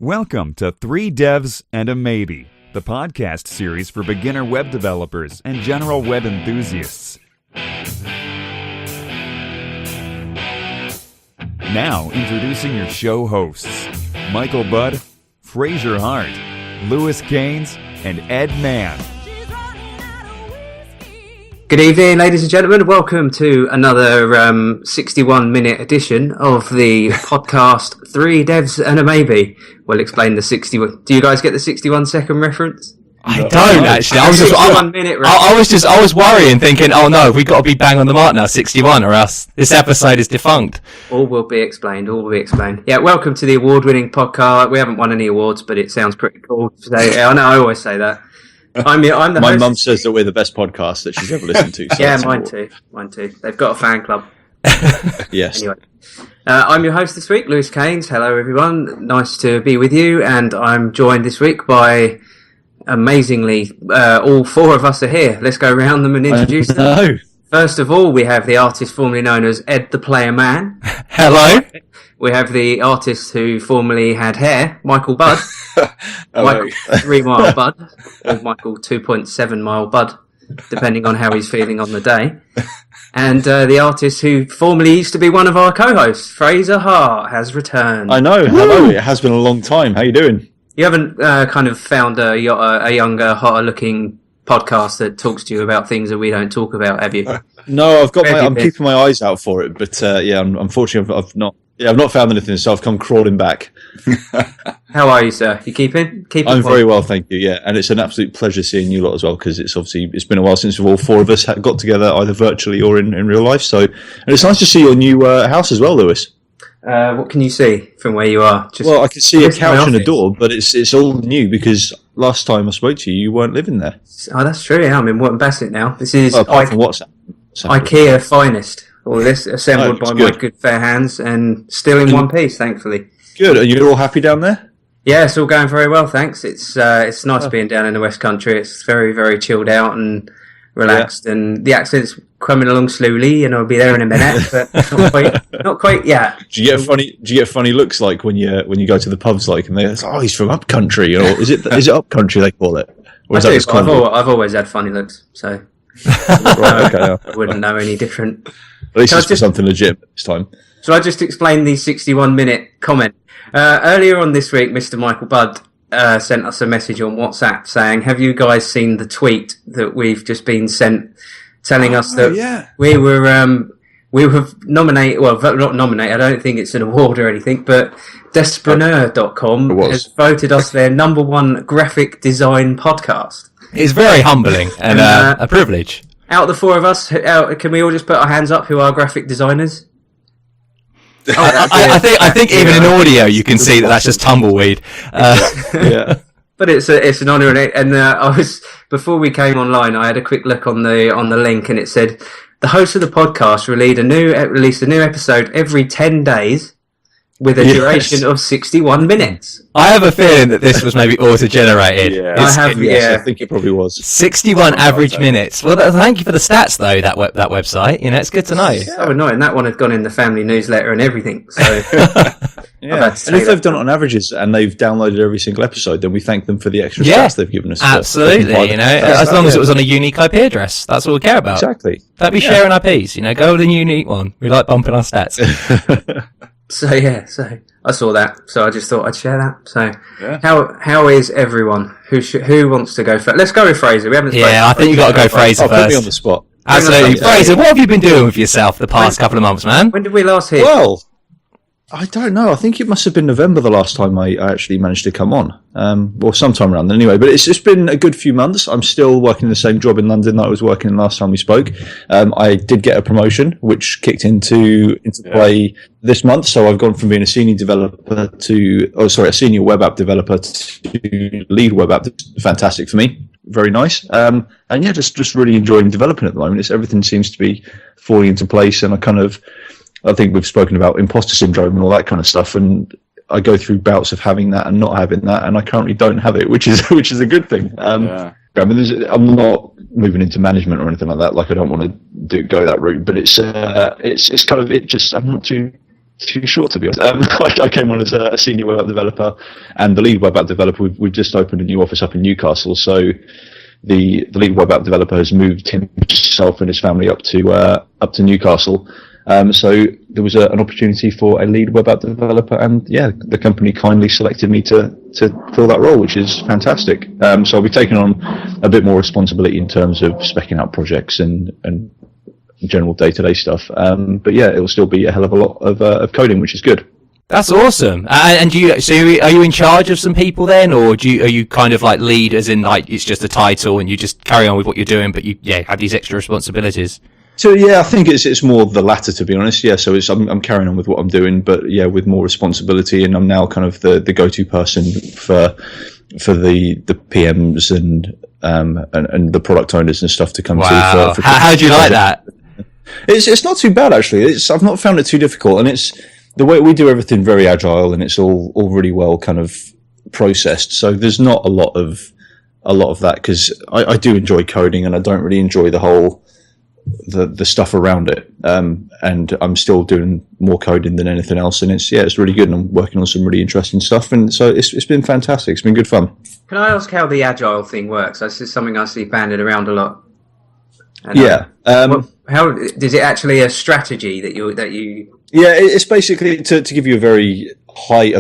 Welcome to Three Devs and a Maybe, the podcast series for beginner web developers and general web enthusiasts. Now, introducing your show hosts, Michael Budd, Fraser Hart, Lewis Keynes, and Ed Mann. Good evening, ladies and gentlemen. Welcome to another 61-minute edition of the podcast Three Devs and a Maybe. We'll explain the 61. Do you guys get the 61-second reference? I don't actually. I was worrying, thinking, oh no, we've got to be bang on the mark now, 61, or else this episode is defunct. All will be explained. Yeah, welcome to the award-winning podcast. We haven't won any awards, but it sounds pretty cool today. Yeah, I know. I always say that. I'm the My host. mum says that we're the best podcast that she's ever listened to. So Yeah, mine too. They've got a fan club. Yes. Anyway, I'm your host this week, Lewis Keynes. Hello, everyone. Nice to be with you. And I'm joined this week by, amazingly, all four of us are here. Let's go around them and introduce them. First of all, we have the artist formerly known as Ed the Player Man. Hello. We have the artist who formerly had hair, Michael Budd. Michael 3 Mile Budd, or Michael 2.7 Mile Budd, depending on how he's feeling on the day. And the artist who formerly used to be one of our co-hosts, Fraser Hart, has returned. I know. Hello. It has been a long time. How you doing? You haven't kind of found a younger, hotter-looking podcast that talks to you about things that we don't talk about, have you? No, I'm keeping my eyes out for it, but unfortunately, I've not found anything, so I've come crawling back. How are you, sir? You keeping? I'm very well, thank you. Yeah, and it's an absolute pleasure seeing you lot as well, because it's been a while since all four of us got together, either virtually or in real life. So, and it's nice to see your new house as well, Lewis. What can you see from where you are? Well, I can see a couch and a door, but it's all new because last time I spoke to you, you weren't living there. Oh, that's true. Yeah, I'm in Wharton Bassett now. This is apart from WhatsApp. IKEA finest. All this assembled by my good fair hands and still in one piece, thankfully. Good. Are you all happy down there? Yeah, it's all going very well, thanks. It's nice being down in the West Country. It's very, very chilled out and relaxed, and the accent's coming along slowly, and I'll be there in a minute, but not quite yet. Do you get funny looks like when you go to the pubs, like, and they say, "Oh, he's from up country," or is it up country they call it? Or is I've always had funny looks, so I wouldn't know any different. At least it's for something legit this time. So I just explained the 61-minute comment. Earlier on this week, Mr. Michael Budd sent us a message on WhatsApp saying, have you guys seen the tweet that we've just been sent telling us that we were nominated, well, not nominated, I don't think it's an award or anything, but Despreneur.com has voted us their #1 graphic design podcast. It's very humbling and a privilege. Out of the four of us, can we all just put our hands up who are graphic designers? I think even in audio you can see that's just tumbleweed. Yeah. But it's an honour, and before we came online, I had a quick look on the link, and it said the host of the podcast released a new episode every 10 days with a duration of 61 minutes. I have a feeling that this was maybe auto-generated. I think it probably was. 61 average minutes. Well, thank you for the stats, though, that website. You know, it's good to know. So annoying. That one had gone in the family newsletter and everything. So, yeah. And if they've done it on averages and they've downloaded every single episode, then we thank them for the extra stats they've given us. Absolutely. As long as it was on a unique IP address. That's all we care about. Exactly. Don't be sharing IPs. Go with a unique one. We like bumping our stats. So I saw that, so I just thought I'd share that. So how is everyone? Who wants to go first? Let's go with Fraser. We haven't. I think you got to go Fraser first. Put me on the spot. Absolutely, Fraser. What have you been doing with yourself the past couple of months, man? When did we last hear? Well, I don't know. I think it must have been November the last time I actually managed to come on, or sometime around then anyway. But it's been a good few months. I'm still working the same job in London that I was working last time we spoke. I did get a promotion, which kicked into play this month. So I've gone from being a senior web app developer to lead web app. Fantastic for me. Very nice. And just really enjoying developing at the moment. Everything seems to be falling into place, and I think we've spoken about imposter syndrome and all that kind of stuff, and I go through bouts of having that and not having that, and I currently don't have it, which is a good thing. I'm not moving into management or anything like that. Like, I don't want to go that route, but it's kind of it. Just I'm not too too short, to be honest. I came on as a senior web app developer and the lead web app developer. We've just opened a new office up in Newcastle, so the lead web app developer has moved himself and his family up to Newcastle. So there was an opportunity for a lead web app developer, and the company kindly selected me to fill that role, which is fantastic. So I'll be taking on a bit more responsibility in terms of speccing out projects and general day-to-day stuff. But it will still be a hell of a lot of coding, which is good. That's awesome. And are you in charge of some people then, or are you kind of like lead, as in like it's just a title and you just carry on with what you're doing, but you have these extra responsibilities? So I think it's more the latter, to be honest. So I'm carrying on with what I'm doing, but with more responsibility, and I'm now kind of the go-to person for the PMs and the product owners and stuff to come to. How do you like that? It's not too bad, actually. I've not found it too difficult, and it's the way we do everything very agile, and it's all really well kind of processed. So there's not a lot of that, because I do enjoy coding, and I don't really enjoy the whole the stuff around it. And I'm still doing more coding than anything else, and it's really good, and I'm working on some really interesting stuff, and so it's been fantastic. It's been good fun. Can I ask how the agile thing works? This is something I see banded around a lot. How is it actually a strategy that you? It's basically to give you a very high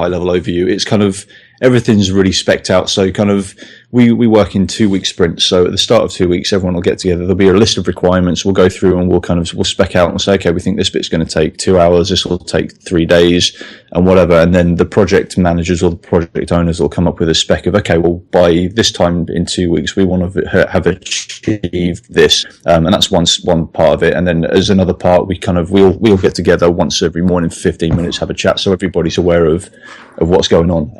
level overview. It's kind of everything's really specced out. So kind of we work in 2-week sprints. So at the start of 2 weeks, everyone will get together. There'll be a list of requirements. We'll go through and we'll spec out and say, okay, we think this bit's going to take 2 hours. This will take 3 days and whatever. And then the project managers or the project owners will come up with a spec of, okay, well, by this time in 2 weeks, we want to have achieved this. And that's one part of it. And then as another part, we'll get together once every morning, 15 minutes, have a chat. So everybody's aware of what's going on.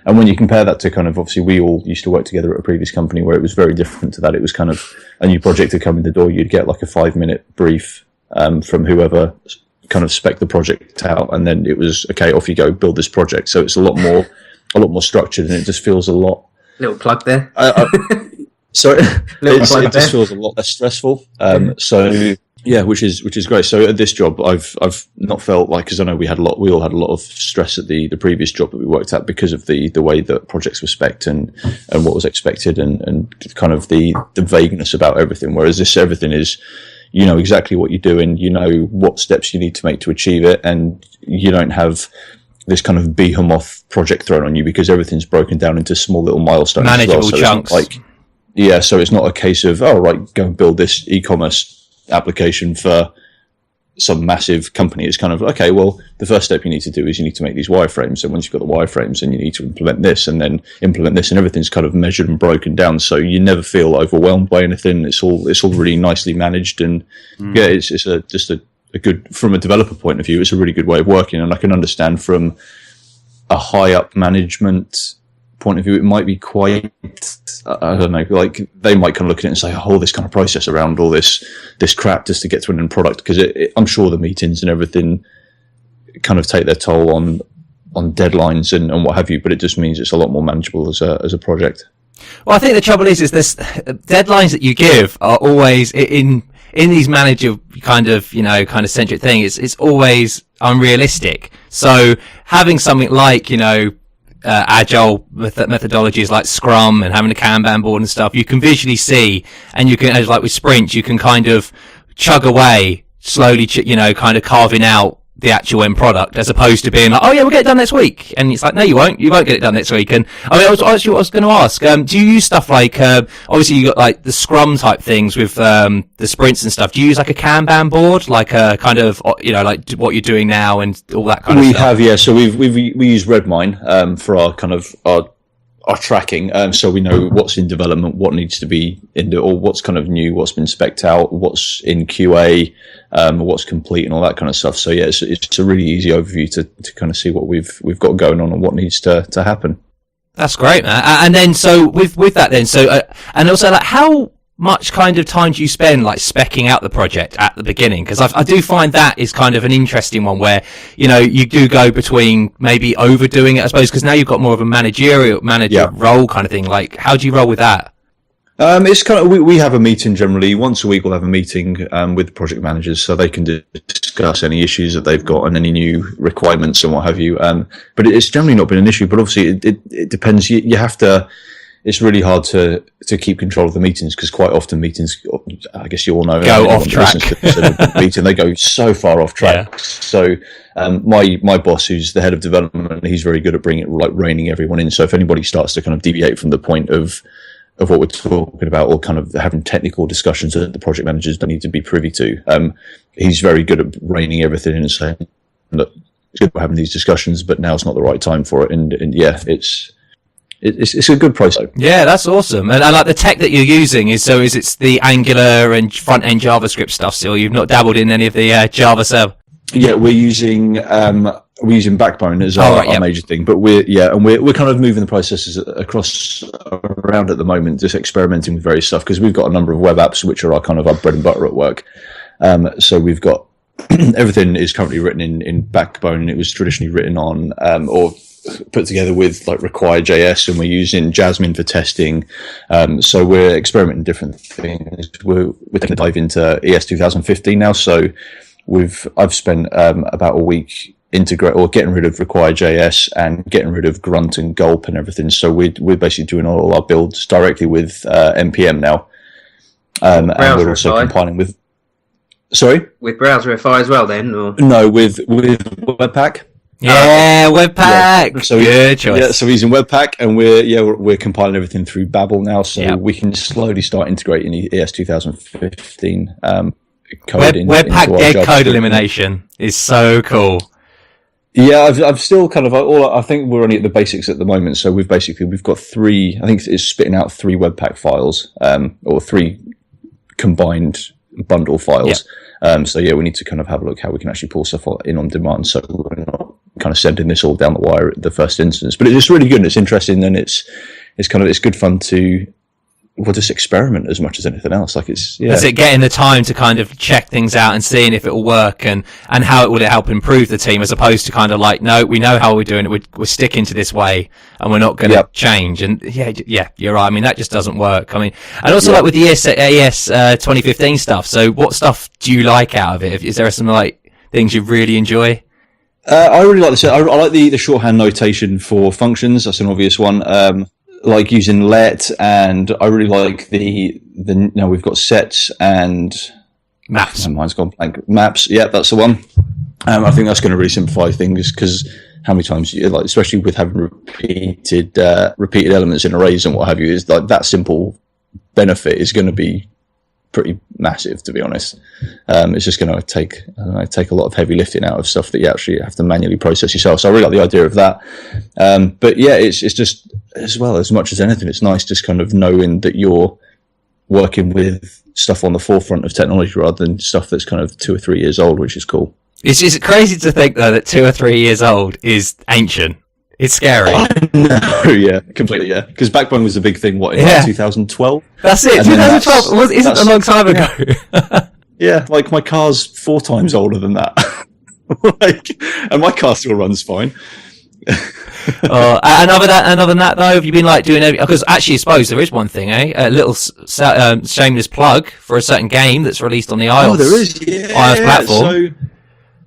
And when you compare that to kind of, obviously we all used to work together at a previous company where it was very different to that. It was kind of a new project to come in the door. You'd get like a 5-minute brief from whoever kind of spec the project out, and then it was, okay, off you go, build this project. So it's a lot more structured, and it just feels a lot. Little plug there. Sorry, it just feels a lot less stressful. Which is great. So at this job, I've not felt like, because I know we all had a lot of stress at the previous job that we worked at because of the way that projects were spec'd and what was expected and kind of the vagueness about everything. Whereas this, everything is, you know exactly what you're doing, you know what steps you need to make to achieve it, and you don't have this kind of behemoth project thrown on you because everything's broken down into small little milestones. Manageable chunks. So it's not a case of, go and build this e-commerce application for some massive company. It's kind of, okay, well, the first step you need to do is you need to make these wireframes, and once you've got the wireframes, then you need to implement this, and then implement this, and everything's kind of measured and broken down, so you never feel overwhelmed by anything. It's all really nicely managed, and it's just a good, from a developer point of view, it's a really good way of working. And I can understand from a high up management point of view, it might be quite, I don't know, like they might kind of look at it and say, this kind of process around all this crap just to get to an end product, because I'm sure the meetings and everything kind of take their toll on deadlines and what have you, but it just means it's a lot more manageable as a project. Well, I think the trouble is this deadlines that you give are always in these manager kind of centric thing. It's always unrealistic. So having something like, Agile methodologies like Scrum and having a Kanban board and stuff, you can visually see, and you can, as like with sprints, you can kind of chug away slowly, kind of carving out the actual end product, as opposed to being like, we'll get it done next week. And it's like, no, you won't get it done next week. And I was going to ask, do you use stuff like, obviously you got like the Scrum type things with, the sprints and stuff. Do you use like a Kanban board, like a kind of, like what you're doing now and all that kind of stuff? We have, yeah. So we use Redmine, for our kind of, our tracking, so we know what's in development, what needs to be or what's kind of new, what's been spec'd out, what's in QA, what's complete, and all that kind of stuff. So yeah, it's a really easy overview to kind of see what we've got going on and what needs to happen. That's great, man. And then so with that, then and also like how much kind of time do you spend like specking out the project at the beginning? Because I do find that is kind of an interesting one where, you do go between maybe overdoing it, I suppose, because now you've got more of a manager role kind of thing. Like, how do you roll with that? It's kind of we have a meeting generally once a week. We'll have a meeting with the project managers so they can discuss any issues that they've got and any new requirements and what have you. But it's generally not been an issue. But obviously, it depends. You have to. It's really hard to keep control of the meetings because quite often meetings, I guess you all know, go off track. Meeting, they go so far off track. Yeah. So my boss, who's the head of development, he's very good at reining everyone in. So if anybody starts to kind of deviate from the point of what we're talking about, or kind of having technical discussions that the project managers don't need to be privy to, he's very good at reining everything in and saying, look, it's good we're having these discussions, but now's not the right time for it. And yeah, it's a good process. Yeah, that's awesome. And like the tech that you're using is it's the Angular and front end JavaScript stuff still? You've not dabbled in any of the Java server? Yeah, we're using Backbone as our major thing, but we're kind of moving the processes around at the moment, just experimenting with various stuff because we've got a number of web apps which are our bread and butter at work. So we've got everything is currently written in Backbone, and it was traditionally written on or put together with like Require.js, and we're using Jasmine for testing. So we're experimenting different things. We're taking a dive into ES 2015 now. So I've spent about a week getting rid of Require.js and getting rid of Grunt and Gulp and everything. So we're basically doing all our builds directly with NPM now. And we're also compiling with. Sorry? With Browserify as well, then? Or? No, with Webpack. Yeah, Webpack. Yeah. So good choice. Yeah, so we're using Webpack, and we're compiling everything through Babel now, so we can slowly start integrating the ES 2015 code Webpack dead code elimination is so cool. Yeah, I've still I think we're only at the basics at the moment. So we've got three. I think it's spitting out 3 Webpack files, or 3 combined bundle files. Yeah. So we need to kind of have a look how we can actually pull stuff in on demand. So we're not kind of sending this all down the wire at the first instance. But it's really good and it's interesting, and it's good fun to just experiment as much as anything else. Is it getting the time to kind of check things out and seeing if it will work and how it will help improve the team, as opposed to kind of like, no, we know how we're doing it, we're sticking to this way and we're not going to change. And yeah, you're right. I mean, that just doesn't work. I mean, and also like with the AS 2015 stuff. So what stuff do you like out of it? Is there some like things you really enjoy? I really like this. I like the shorthand notation for functions. That's an obvious one. Like using let, and I really like the now we've got sets and maps. Mine's gone blank. Maps, yeah, that's the one. I think that's going to really simplify things, because how many times especially with having repeated elements in arrays and what have you, is like that simple benefit is going to be pretty massive, to be honest. It's just going to take a lot of heavy lifting out of stuff that you actually have to manually process yourself. So I really like the idea of that. But yeah, it's just, as well, as much as anything, it's nice just kind of knowing that you're working with stuff on the forefront of technology rather than stuff that's kind of 2 or 3 years old, which is cool. It's just crazy to think though that 2 or 3 years old is ancient. It's scary. No, yeah, completely, yeah. Because Backbone was a big thing, in 2012? That's it, 2012 isn't a long time ago. Yeah, like my car's 4 times older than that. And my car still runs fine. And other than that, though, have you been like doing because actually I suppose there is one thing, a little shameless plug for a certain game that's released on the iOS, there is, iOS platform. So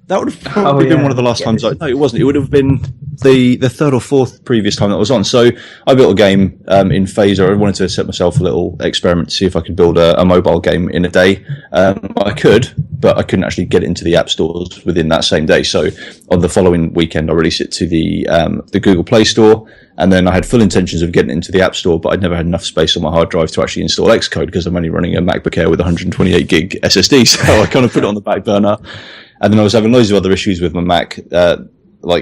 that would have probably been one of the last times. No, it wasn't. It would have been the 3rd or 4th previous time that was on. So I built a game in Fraser. I wanted to set myself a little experiment to see if I could build a mobile game in a day. I could, but I couldn't actually get it into the app stores within that same day. So on the following weekend, I released it to the Google Play Store, and then I had full intentions of getting it into the App Store, but I'd never had enough space on my hard drive to actually install Xcode, because I'm only running a MacBook Air with 128 gig SSD. So I kind of put it on the back burner. And then I was having loads of other issues with my Mac, about a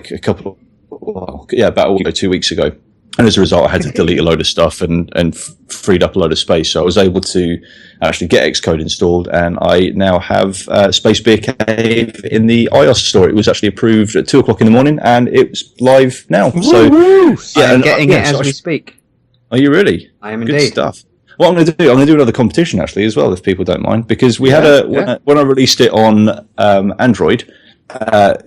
week or 2 weeks ago. And as a result, I had to delete a load of stuff and freed up a load of space. So I was able to actually get Xcode installed, and I now have Space Beer Cave in the iOS store. It was actually approved at 2:00 in the morning, and it's live now. Woo-hoo! So I'm getting it as we speak. Are you really? I am indeed. Good stuff. What I'm going to do another competition actually as well, if people don't mind, because we had when I released it on Android,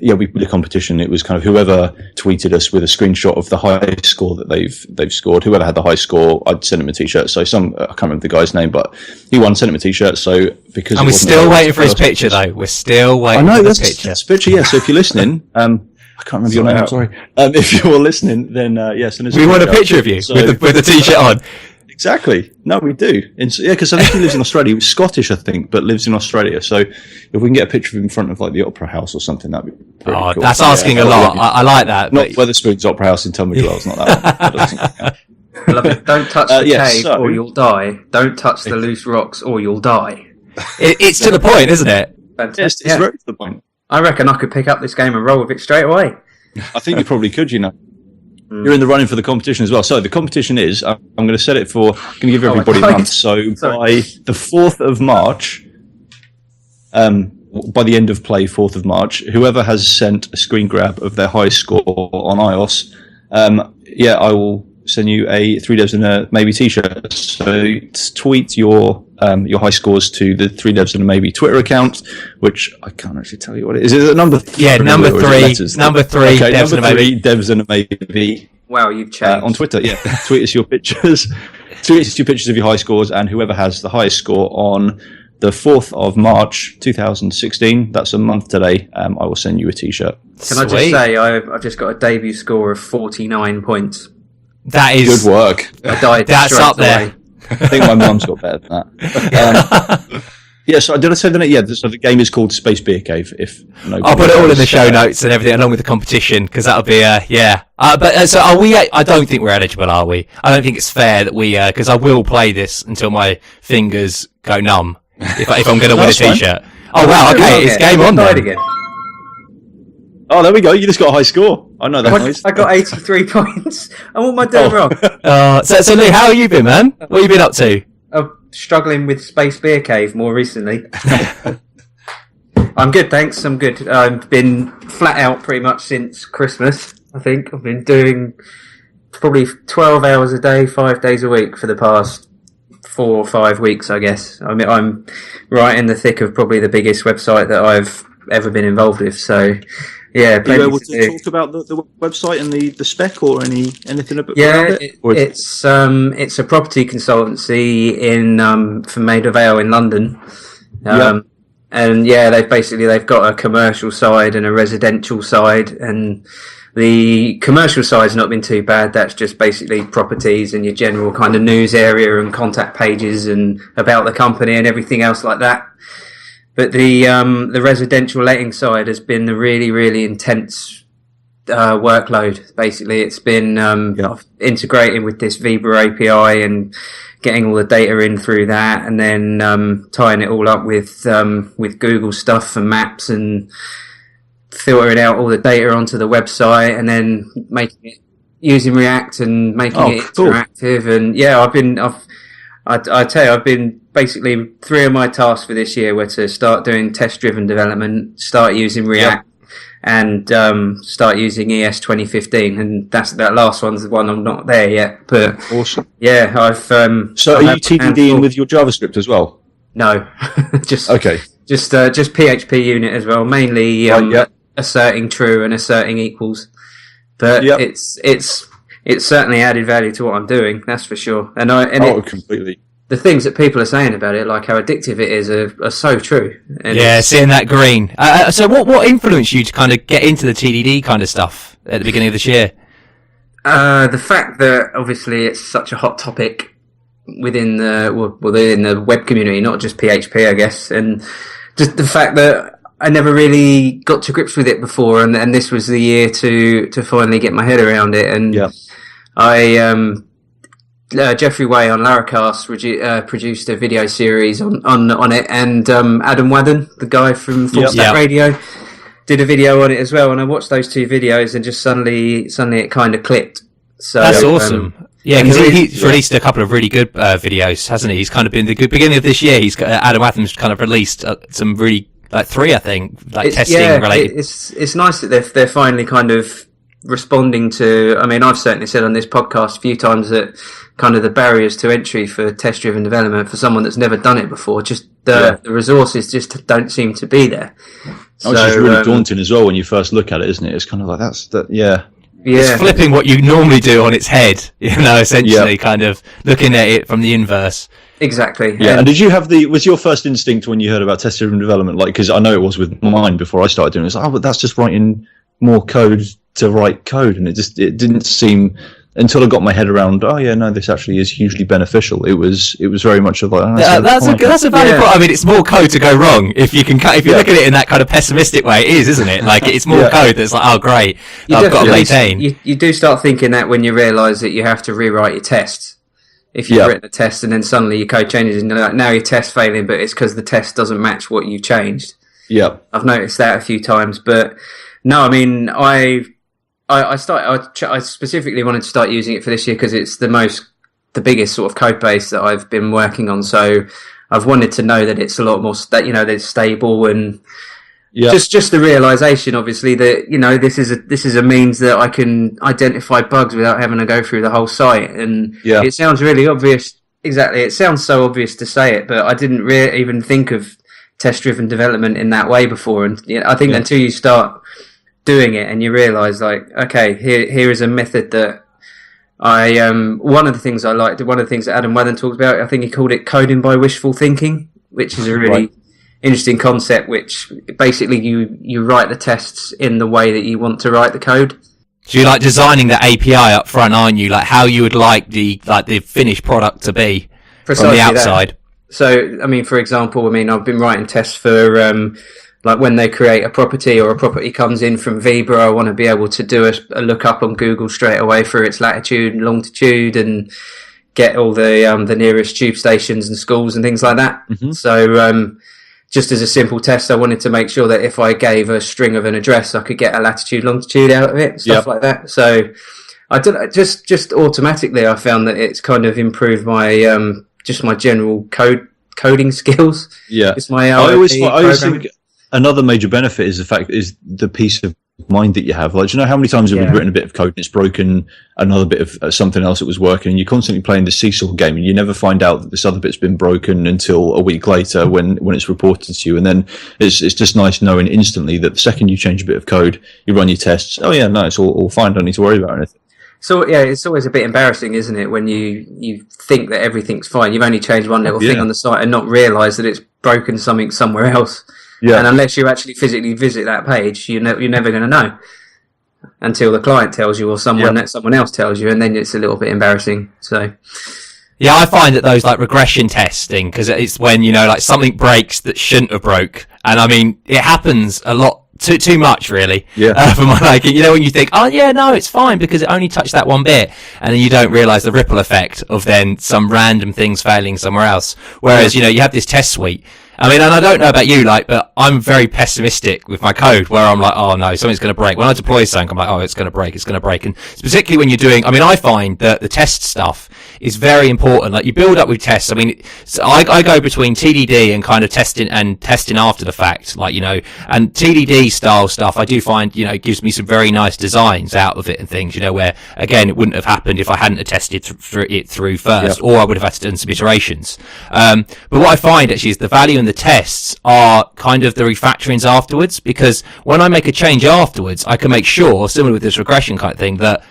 we did a competition. It was kind of whoever tweeted us with a screenshot of the high score that they've scored. Whoever had the high score, I'd send him a t-shirt. So I can't remember the guy's name, but he won, sent him a t-shirt. So because and we're still waiting for his picture, though. We're still waiting for his picture. That's picture. Yeah. So if you're listening, I can't remember your name. I'm sorry. If you're listening, then send us. We want a picture of you with the t-shirt on. Exactly. No, we do. Because I think he lives in Australia. He's Scottish, I think, but lives in Australia. So if we can get a picture of him in front of like the Opera House or something, that'd be pretty cool. That's asking a lot. I like that. Not Wetherspoon's Opera House in Tunbridge Wells, not that one. I love it. Don't touch the cave or you'll die. Don't touch the loose rocks or you'll die. It's to the point, isn't it? Fantastic. It's very to the point. I reckon I could pick up this game and roll with it straight away. I think you probably could, You're in the running for the competition as well. So the competition is, I'm going to set it for, I'm going to give everybody a month. So by the 4th of March, by the end of play, 4th of March, whoever has sent a screen grab of their high score on iOS, I will send you a 3 devs and a maybe t-shirt. So tweet your high scores to the 3 devs and a maybe Twitter account, which I can't actually tell you what it is. Is it number 3? Yeah, number 3. Number 3. Okay, devs number 3. Devs and a maybe. Wow, you've changed. On Twitter, yeah. Tweet us your pictures. Tweet us your pictures of your high scores, and whoever has the highest score on the 4th of March 2016, that's a month today, I will send you a t-shirt. Can I just say, I've just got a debut score of 49 points. That is good work. I died. That's up there. Away. I think my mum's got better than that. So did I say the name? Yeah, so the game is called Space Beer Cave. I'll put it all in the show notes and everything, along with the competition, because that'll be so are we? I don't think we're eligible, are we? I don't think it's fair that we, because I will play this until my fingers go numb if I'm going to win a t-shirt. Oh wow, okay, it's game on then. Again. Oh, there we go. You just got a high score. I know that noise. I got 83 points. And what am I doing wrong? So Lee, how have you been, man? What have you been up to? I'm struggling with Space Beer Cave more recently. I'm good, thanks. I'm good. I've been flat out pretty much since Christmas, I think. I've been doing probably 12 hours a day, 5 days a week for the past 4 or 5 weeks, I guess. I mean, I'm right in the thick of probably the biggest website that I've ever been involved with, so... Yeah, are you able to talk about the website and the spec or anything about it? It's a property consultancy for Maid of Vale in London. And they've got a commercial side and a residential side, and the commercial side's not been too bad. That's just basically properties and your general kind of news area and contact pages and about the company and everything else like that. But the residential letting side has been a really, really intense workload. Basically, it's been integrating with this Viber API and getting all the data in through that, and then tying it all up with Google stuff and maps and filtering out all the data onto the website, and then making it using React and making it interactive. Cool. And I tell you, I've been basically 3 of my tasks for this year were to start doing test-driven development, start using React, and start using ES 2015. And that last one's the one I'm not there yet. But awesome. Yeah, I've. So are you TDDing with your JavaScript as well? No, just just PHP unit as well. Mainly asserting true and asserting equals. But it's certainly added value to what I'm doing, that's for sure. Completely. The things that people are saying about it, like how addictive it is, are so true. And seeing that green. So what influenced you to kind of get into the TDD kind of stuff at the beginning of this year? The fact that obviously it's such a hot topic within the web community, not just PHP, I guess, and just the fact that I never really got to grips with it before, and this was the year to finally get my head around it. And Jeffrey Way on Laracast produced a video series on it, and Adam Wadden, the guy from Full Stack Radio, did a video on it as well. And I watched those 2 videos, and just suddenly it kind of clicked. So that's awesome. Because he's released a couple of really good videos, hasn't he? He's kind of been the good beginning of this year. Adam Wadden's kind of released some really 3, I think, testing related. It's nice that they're finally kind of responding to. I mean, I've certainly said on this podcast a few times that kind of the barriers to entry for test-driven development for someone that's never done it before. Just the resources just don't seem to be there. So, it's just really daunting as well when you first look at it, isn't it? It's kind of like It's flipping what you normally do on its head, essentially, kind of looking at it from the inverse. Exactly. Yeah. And did you have was your first instinct when you heard about test-driven development, like, because I know it was with mine before I started doing it, it's like, but that's just writing more code to write code, and it didn't seem, until I got my head around, this actually is hugely beneficial. It was very much of like, that's a valid point. I mean, it's more code to go wrong if you look at it in that kind of pessimistic way. It is, isn't it? Like, it's more code that's like, oh great, I've got to maintain. You do start thinking that when you realise that you have to rewrite your tests. If you've written a test and then suddenly your code changes and you're like, now your test's failing, but it's because the test doesn't match what you changed. Yeah, I've noticed that a few times, but no, I mean, I specifically wanted to start using it for this year because it's the biggest sort of code base that I've been working on. So I've wanted to know that it's a lot more that it's stable, and just the realization, obviously, that this is a means that I can identify bugs without having to go through the whole site. And it sounds really obvious. Exactly, it sounds so obvious to say it, but I didn't even think of test-driven development in that way before. And I think until you start doing it and you realize, like, okay, here is a method that one of the things I liked, one of the things that Adam Wathan talked about, I think he called it coding by wishful thinking, which is a really interesting concept, which basically you write the tests in the way that you want to write the code. So you're like designing the API up front, aren't you? Like how you would like the finished product to be from the outside. So, I mean, for example, I've been writing tests for like when they create a property or a property comes in from Viber, I want to be able to do a lookup on Google straight away for its latitude and longitude and get all the nearest tube stations and schools and things like that. Mm-hmm. So just as a simple test, I wanted to make sure that if I gave a string of an address, I could get a latitude, longitude out of it, stuff like that. So I did just automatically. I found that it's kind of improved my just my general coding skills. Yeah, it's my I always think another major benefit is the peace of mind that you have. Like, do you know how many times we've written a bit of code and it's broken another bit of something else that was working, and you're constantly playing the seesaw game and you never find out that this other bit's been broken until a week later when it's reported to you. And then it's just nice knowing instantly that the second you change a bit of code, you run your tests, it's all fine, don't need to worry about anything. So it's always a bit embarrassing, isn't it, when you think that everything's fine, you've only changed one little thing on the site and not realise that it's broken something somewhere else. Yeah. And unless you actually physically visit that page, you're never going to know until the client tells you or someone else tells you, and then it's a little bit embarrassing. So, yeah, I find that those like regression testing, because it's when like something breaks that shouldn't have broke, and I mean it happens a lot. Too much, really. Yeah. For my liking. When you think, it's fine because it only touched that one bit, and then you don't realise the ripple effect of then some random things failing somewhere else. Whereas, you have this test suite. I mean, and I don't know about you, but I'm very pessimistic with my code, where I'm like, oh no, something's going to break. When I deploy something, I'm like, oh, it's going to break. And particularly when you're doing, I find that the test stuff is very important. Like, you build up with tests. So I go between TDD and kind of testing after the fact, and TDD style stuff, I do find, gives me some very nice designs out of it and things, where, again, it wouldn't have happened if I hadn't tested it through first, or I would have had to do some iterations. But what I find actually is the value in the tests are kind of the refactorings afterwards, because when I make a change afterwards, I can make sure, similar with this regression kind of thing, that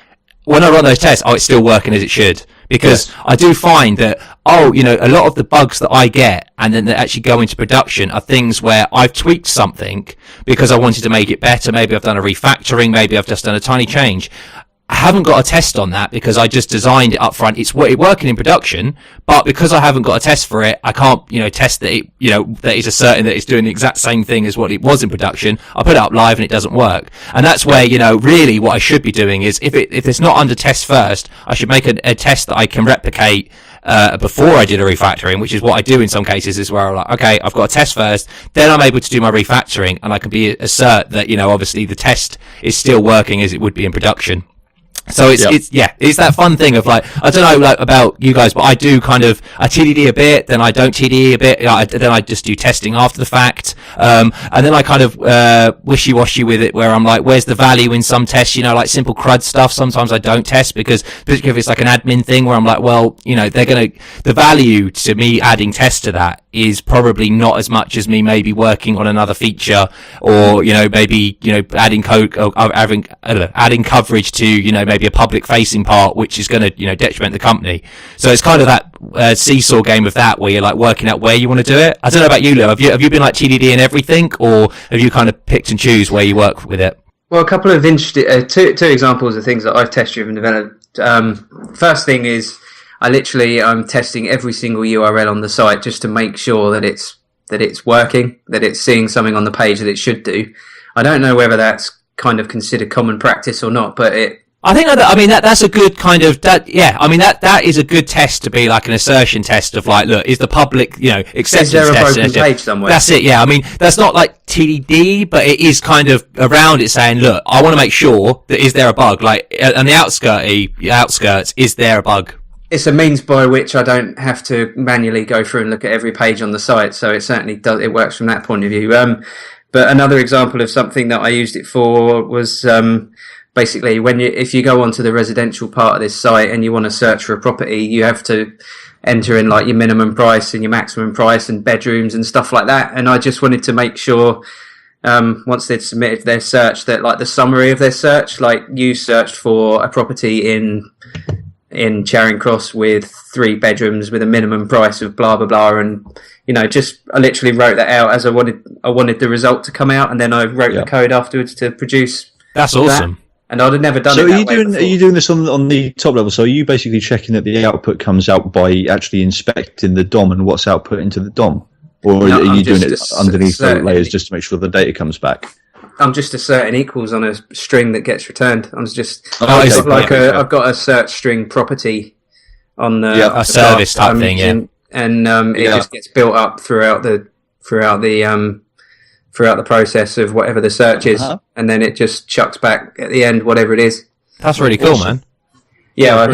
when I run those tests, it's still working as it should. Because I do find that, a lot of the bugs that I get and then that actually go into production are things where I've tweaked something because I wanted to make it better. Maybe I've done a refactoring. Maybe I've just done a tiny change. I haven't got a test on that because I just designed it up front. It's working in production, but because I haven't got a test for it, I can't, test that it, that it's asserting that it's doing the exact same thing as what it was in production. I put it up live and it doesn't work. And that's where, really what I should be doing is if it's not under test first, I should make a test that I can replicate before I did a refactoring, which is what I do in some cases, is where I'm like, okay, I've got a test first, then I'm able to do my refactoring, and I can assert that, obviously the test is still working as it would be in production. So it's that fun thing of like, I don't know like about you guys, but I do kind of, I TDD a bit, then I don't TDD a bit, then I just do testing after the fact, and then I kind of wishy-washy with it, where I'm like, where's the value in some tests, like simple CRUD stuff, sometimes I don't test, because particularly if it's like an admin thing where I'm like, well, the value to me adding tests to that is probably not as much as me maybe working on another feature, or maybe adding code, or adding coverage to maybe a public facing part, which is going to detriment the company. So it's kind of that seesaw game of that, where you're like working out where you want to do it. I don't know about you, Lou. Have you been like TDD in everything, or have you kind of picked and choose where you work with it? Well, a couple of interesting two examples of things that I've test driven developed. First thing is, I'm testing every single URL on the site just to make sure that it's working, that it's seeing something on the page that it should do. I don't know whether that's kind of considered common practice or not, but I think that's a good kind of that. Yeah, that is a good test to be like an assertion test of like, look, is the public acceptance is there a test broken page somewhere? That's it. Yeah, that's not like TDD, but it is kind of around it saying, look, I want to make sure that is there a bug, like on the outskirts, is there a bug? It's a means by which I don't have to manually go through and look at every page on the site, so it certainly does. It works from that point of view. But another example of something that I used it for was basically if you go onto the residential part of this site and you want to search for a property, you have to enter in like your minimum price and your maximum price and bedrooms and stuff like that. And I just wanted to make sure once they'd submitted their search that like the summary of their search, like you searched for a property in Charing Cross with 3 bedrooms with a minimum price of blah blah blah, and I literally wrote that out as I wanted the result to come out, and then I wrote the code afterwards to produce. That's awesome. That. And I'd have never done it. So are you doing this on the top level? So are you basically checking that the output comes out by actually inspecting the DOM and what's output into the DOM, or are you doing it underneath the layers just to make sure the data comes back? I'm just asserting equals on a string that gets returned. I've got a search string property on a service type thing, and it just gets built up throughout the process of whatever the search is, and then it just chucks back at the end whatever it is. That's really cool, man. Yeah,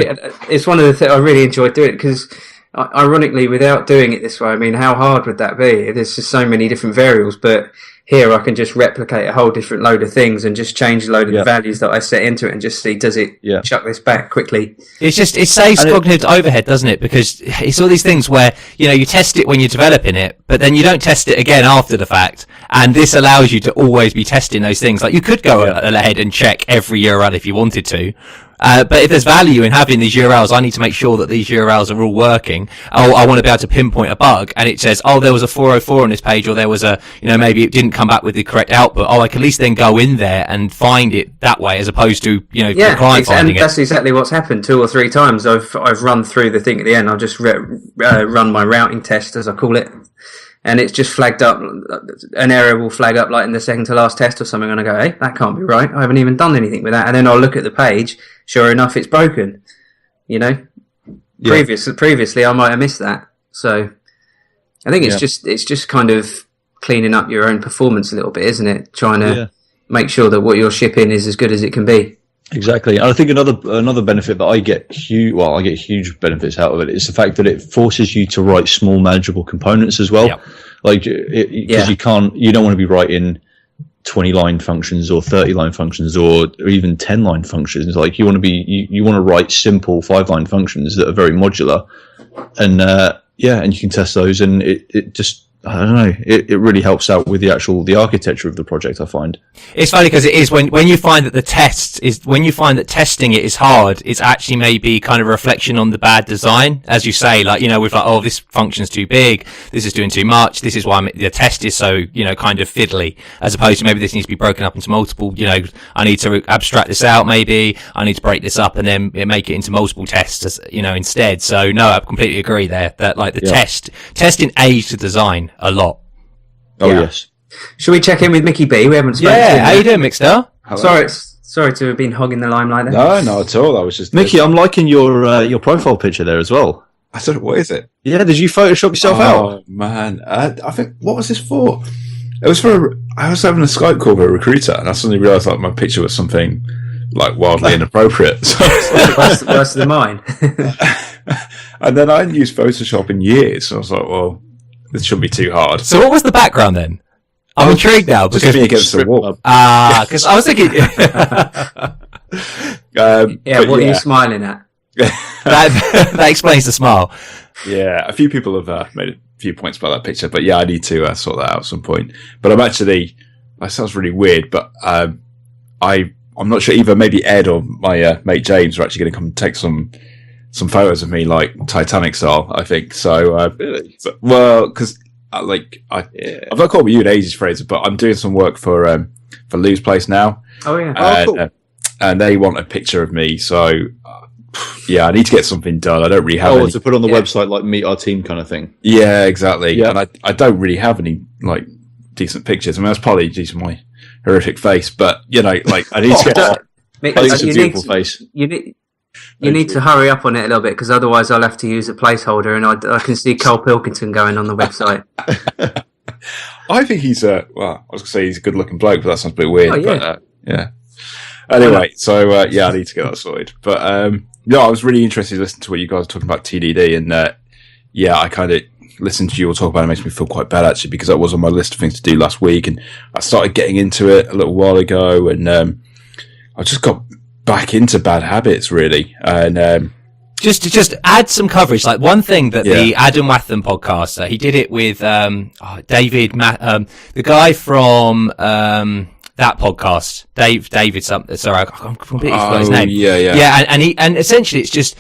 it's one of the things I really enjoy doing, because ironically, without doing it this way, I mean, how hard would that be? There's just so many different variables, but here I can just replicate a whole different load of things and just change a load of the values that I set into it and just see, does it chuck this back quickly? It saves cognitive overhead, doesn't it? Because it's all these things where, you test it when you're developing it, but then you don't test it again after the fact. And this allows you to always be testing those things. Like you could go ahead and check every URL if you wanted to. But if there's value in having these URLs, I need to make sure that these URLs are all working. I want to be able to pinpoint a bug, and it says, there was a 404 on this page, or there was a, maybe it didn't come back with the correct output. I can at least then go in there and find it that way, as opposed to, the client finding it. That's exactly what's happened 2 or 3 times. I've run through the thing at the end. I'll just run my routing test, as I call it. And it's just flagged up, an error will flag up like in the second to last test or something, and I go, hey, that can't be right. I haven't even done anything with that. And then I'll look at the page. Sure enough, it's broken. Previously I might have missed that. So I think it's just kind of cleaning up your own performance a little bit, isn't it? Trying to make sure that what you're shipping is as good as it can be. Exactly. And I think another benefit that I get huge benefits out of it is the fact that it forces you to write small manageable components as well. Like, because you don't want to be writing 20-line functions or 30-line functions or even 10-line functions. Like, you want to write simple 5-line functions that are very modular, and and you can test those, and it just, I don't know, it really helps out with the architecture of the project, I find. It's funny because it is when you find that testing it is hard, it's actually maybe kind of a reflection on the bad design, as you say, like, with like, this function's too big, this is doing too much, this is why the test is so, kind of fiddly, as opposed to maybe this needs to be broken up into multiple, I need to abstract this out, maybe I need to break this up and then make it into multiple tests, instead. So no, I completely agree there that like the testing aids the design a lot. Yes. Should we check in with Mickey B? We haven't spoken to him. How you doing, Mick Star? Sorry to have been hogging the limelight there. No, not at all. I was just Mickey. I'm liking your profile picture there as well. I don't know, what is it? Yeah, did you Photoshop yourself out? Oh man, I think, what was this for? It was I was having a Skype call with a recruiter, and I suddenly realised like my picture was something like wildly inappropriate. So worse than mine. and then I hadn't used Photoshop in years, so I was like, well, this shouldn't be too hard. So what was the background then? I'm intrigued now Just because me against the wall. because I was thinking What are you smiling at? that explains the smile. Yeah, a few people have made a few points about that picture, but yeah, I need to sort that out at some point. But I'm actually, that sounds really weird, but I'm not sure either. Maybe Ed or my mate James are actually going to come and take some photos of me, like Titanic style. I think so. Really? Well, because I've not called you in ages, Fraser, but I'm doing some work for Lou's Place now. Oh yeah. Cool. And they want a picture of me, so yeah, I need to get something done. I don't really have any. To put on the website, like meet our team kind of thing. Yeah, exactly. Yeah. And I don't really have any like decent pictures. I mean, that's probably due to my horrific face, but you know, like I need to get. Mick, I think it's a beautiful face. You need to hurry up on it a little bit, because otherwise I'll have to use a placeholder, and I can see Cole Pilkington going on the website. I think he's well, I was going to say he's a good-looking bloke, but that sounds a bit weird. Oh, yeah. But yeah. Anyway, so yeah, I need to get that sorted. But no, I was really interested to listen to what you guys were talking about TDD, and yeah, I kind of listened to you all talk about it. It makes me feel quite bad actually, because that was on my list of things to do last week, and I started getting into it a little while ago, and I just got back into bad habits really, and Just add some coverage. Like one thing that the Adam Wathan podcast, he did it with David, the guy from that podcast, David something. Sorry, I completely forgot his name. Yeah. And essentially it's just,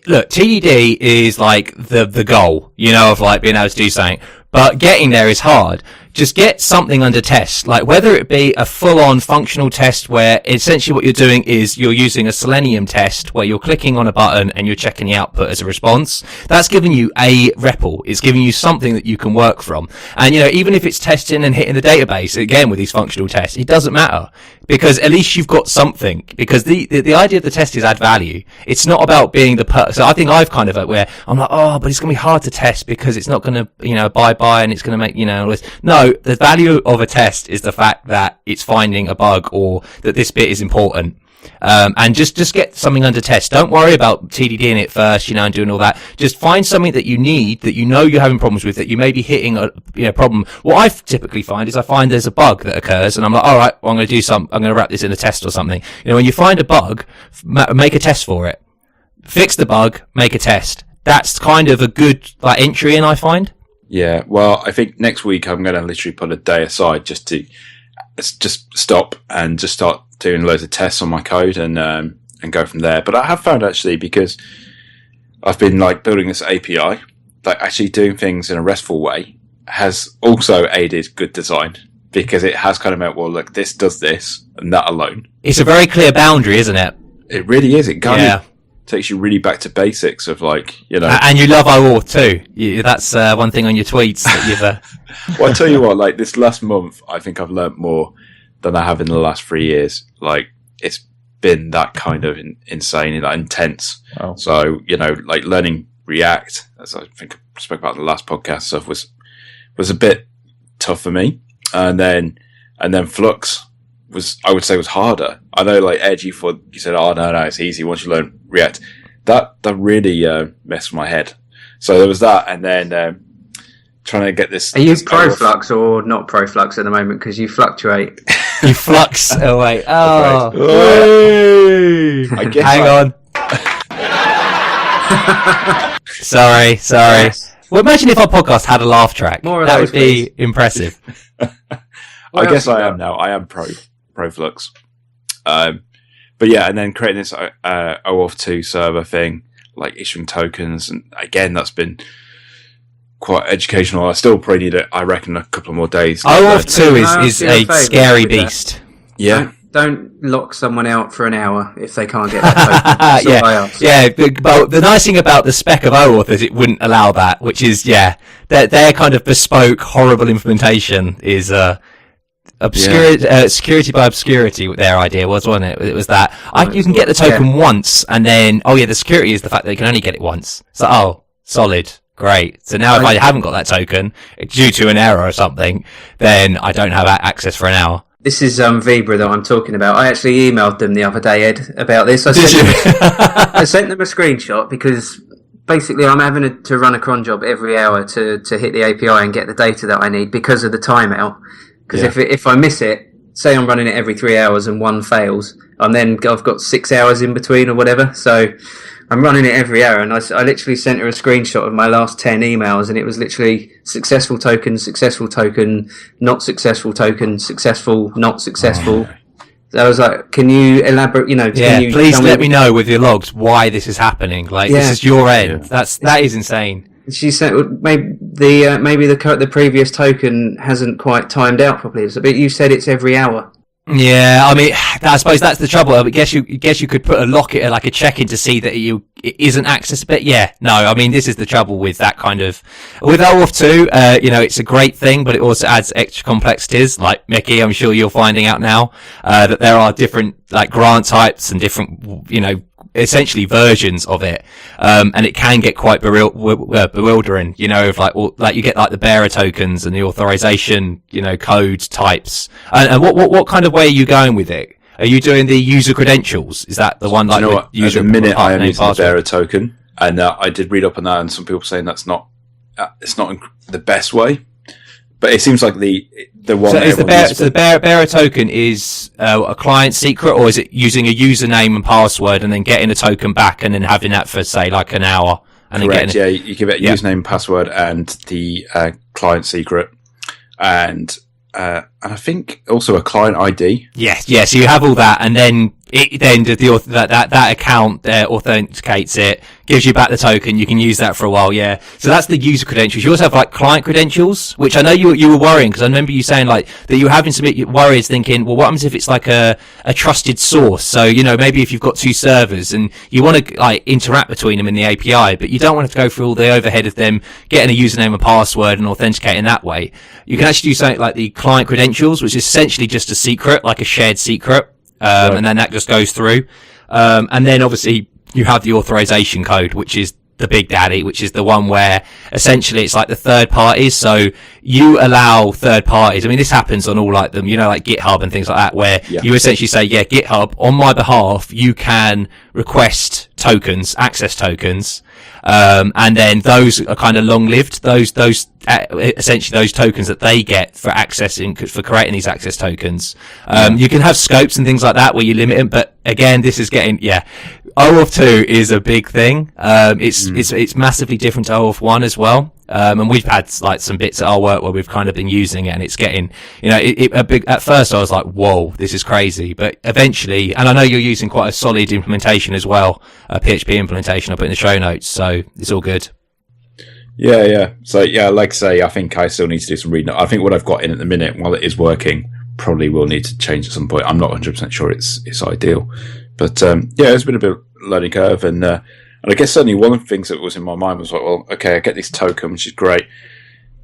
look, TDD is like the goal, of like being able to do something, but getting there is hard. Just get something under test, like whether it be a full-on functional test where essentially what you're doing is you're using a Selenium test where you're clicking on a button and you're checking the output as a response. That's giving you a REPL. It's giving you something that you can work from. And, even if it's testing and hitting the database, again, with these functional tests, it doesn't matter, because at least you've got something. Because the idea of the test is add value. It's not about being so I think I've kind of where I'm like, but it's going to be hard to test because it's not going to, bye and it's going to make, all this. No, the value of a test is the fact that it's finding a bug or that this bit is important. And just get something under test. Don't worry about TDDing it first, and doing all that. Just find something that you need, that you're having problems with, that you may be hitting a problem. What I typically find is there's a bug that occurs, and I'm like, all right, well, I'm going to wrap this in a test or something. When you find a bug, make a test for it. Fix the bug, make a test. That's kind of a good entry in, I find. Yeah, well, I think next week I'm going to literally put a day aside just to stop and just start doing loads of tests on my code and go from there. But I have found actually, because I've been building this API, actually doing things in a RESTful way has also aided good design, because it has kind of meant, well, look, this does this and that alone. It's a very clear boundary, isn't it? It really is. It kind of takes you really back to basics of and you love OAuth too. That's one thing on your tweets that you've well, I tell you what, this last month I think I've learnt more than I have in the last 3 years. It's been that kind of insane, intense. Wow. So learning React, as I think I spoke about in the last podcast stuff, was a bit tough for me, and then Flux I would say was harder. I know, Ed, you said, oh no, it's easy once you learn React. That really messed with my head. So there was that, and then trying to get this. Are you pro-Flux or not pro-Flux at the moment? Because you fluctuate. You flux away. Oh, I guess hang on. Sorry. Yes. Well, imagine if our podcast had a laugh track. More of that those, would be impressive. I guess I am now. I am pro Flux. But yeah, and then creating this OAuth 2 server thing, issuing tokens, and again, that's been quite educational. I still probably need I reckon a couple of more days. OAuth 2 is a scary beast. Yeah. Don't lock someone out for an hour if they can't get that token. Yeah. But the nice thing about the spec of OAuth is it wouldn't allow that, which is their kind of bespoke, horrible implementation is security by obscurity. Their idea was, wasn't it? It was that you can get the token once, and then the security is the fact that you can only get it once. So solid. Great. So now if I haven't got that token due to an error or something, then I don't have access for an hour. This is Vibra that I'm talking about. I actually emailed them the other day, Ed, about this. I sent them a screenshot because basically I'm having to run a cron job every hour to hit the API and get the data that I need because of the timeout. Because if I miss it, say I'm running it every 3 hours and one fails, I've got 6 hours in between or whatever. So I'm running it every hour, and I literally sent her a screenshot of my last 10 emails, and it was literally successful token, not successful token, successful, not successful. So I was like, can you elaborate, please let me know with your logs why this is happening. This is your end. Yeah. That is insane. She said maybe the previous token hasn't quite timed out properly. But you said it's every hour. Yeah, I mean, I suppose that's the trouble. I guess you could put a lock it like a check-in to see that it isn't accessed. But yeah, no, I mean, this is the trouble with that kind of with OAuth 2. It's a great thing, but it also adds extra complexities. Like Mickey, I'm sure you're finding out now that there are different grant types and different essentially versions of it, and it can get quite bewildering. Of you get the bearer tokens and the authorization, code types. And what kind of way are you going with it? Are you doing the user credentials? Is that the one at the minute I am using the bearer token, and I did read up on that, and some people saying that's not it's not the best way. But it seems like the one. So the bearer token is a client secret, or is it using a username and password and then getting a token back and then having that for say an hour? And correct. Then you give it a username, password, and the client secret, and I think also a client ID. Yes. So you have all that, and then that account authenticates it, gives you back the token. You can use that for a while. Yeah. So that's the user credentials. You also have client credentials, which I know you were worrying, because I remember you saying that you were having some worries, thinking, well, what happens if it's a trusted source? So maybe if you've got two servers and you want to interact between them in the API, but you don't want to go through all the overhead of them getting a username and password and authenticating that way. You can actually do something like the client credentials, which is essentially just a secret, like a shared secret. Right. And then that just goes through. And then obviously you have the authorization code, which is the big daddy, which is the one where essentially it's the third parties. So you allow third parties. I mean, this happens on all them, GitHub and things like that, where you essentially say, GitHub, on my behalf, you can request tokens, access tokens. And then those are kind of long-lived. Those essentially those tokens that they get for accessing, for creating these access tokens. You can have scopes and things like that where you limit them, but again, this is getting, OAuth 2 is a big thing. It's massively different to OAuth 1 as well. And we've had some bits at our work where we've kind of been using it, and it's getting, at first I was like, whoa, this is crazy. But eventually, and I know you're using quite a solid implementation as well, a PHP implementation I put in the show notes, so it's all good. Yeah. So like I say, I think I still need to do some reading. I think what I've got in at the minute, while it is working, probably will need to change at some point. I'm not 100% sure it's ideal. But it's been a bit of a learning curve, and I guess certainly one of the things that was in my mind was well, okay, I get this token, which is great,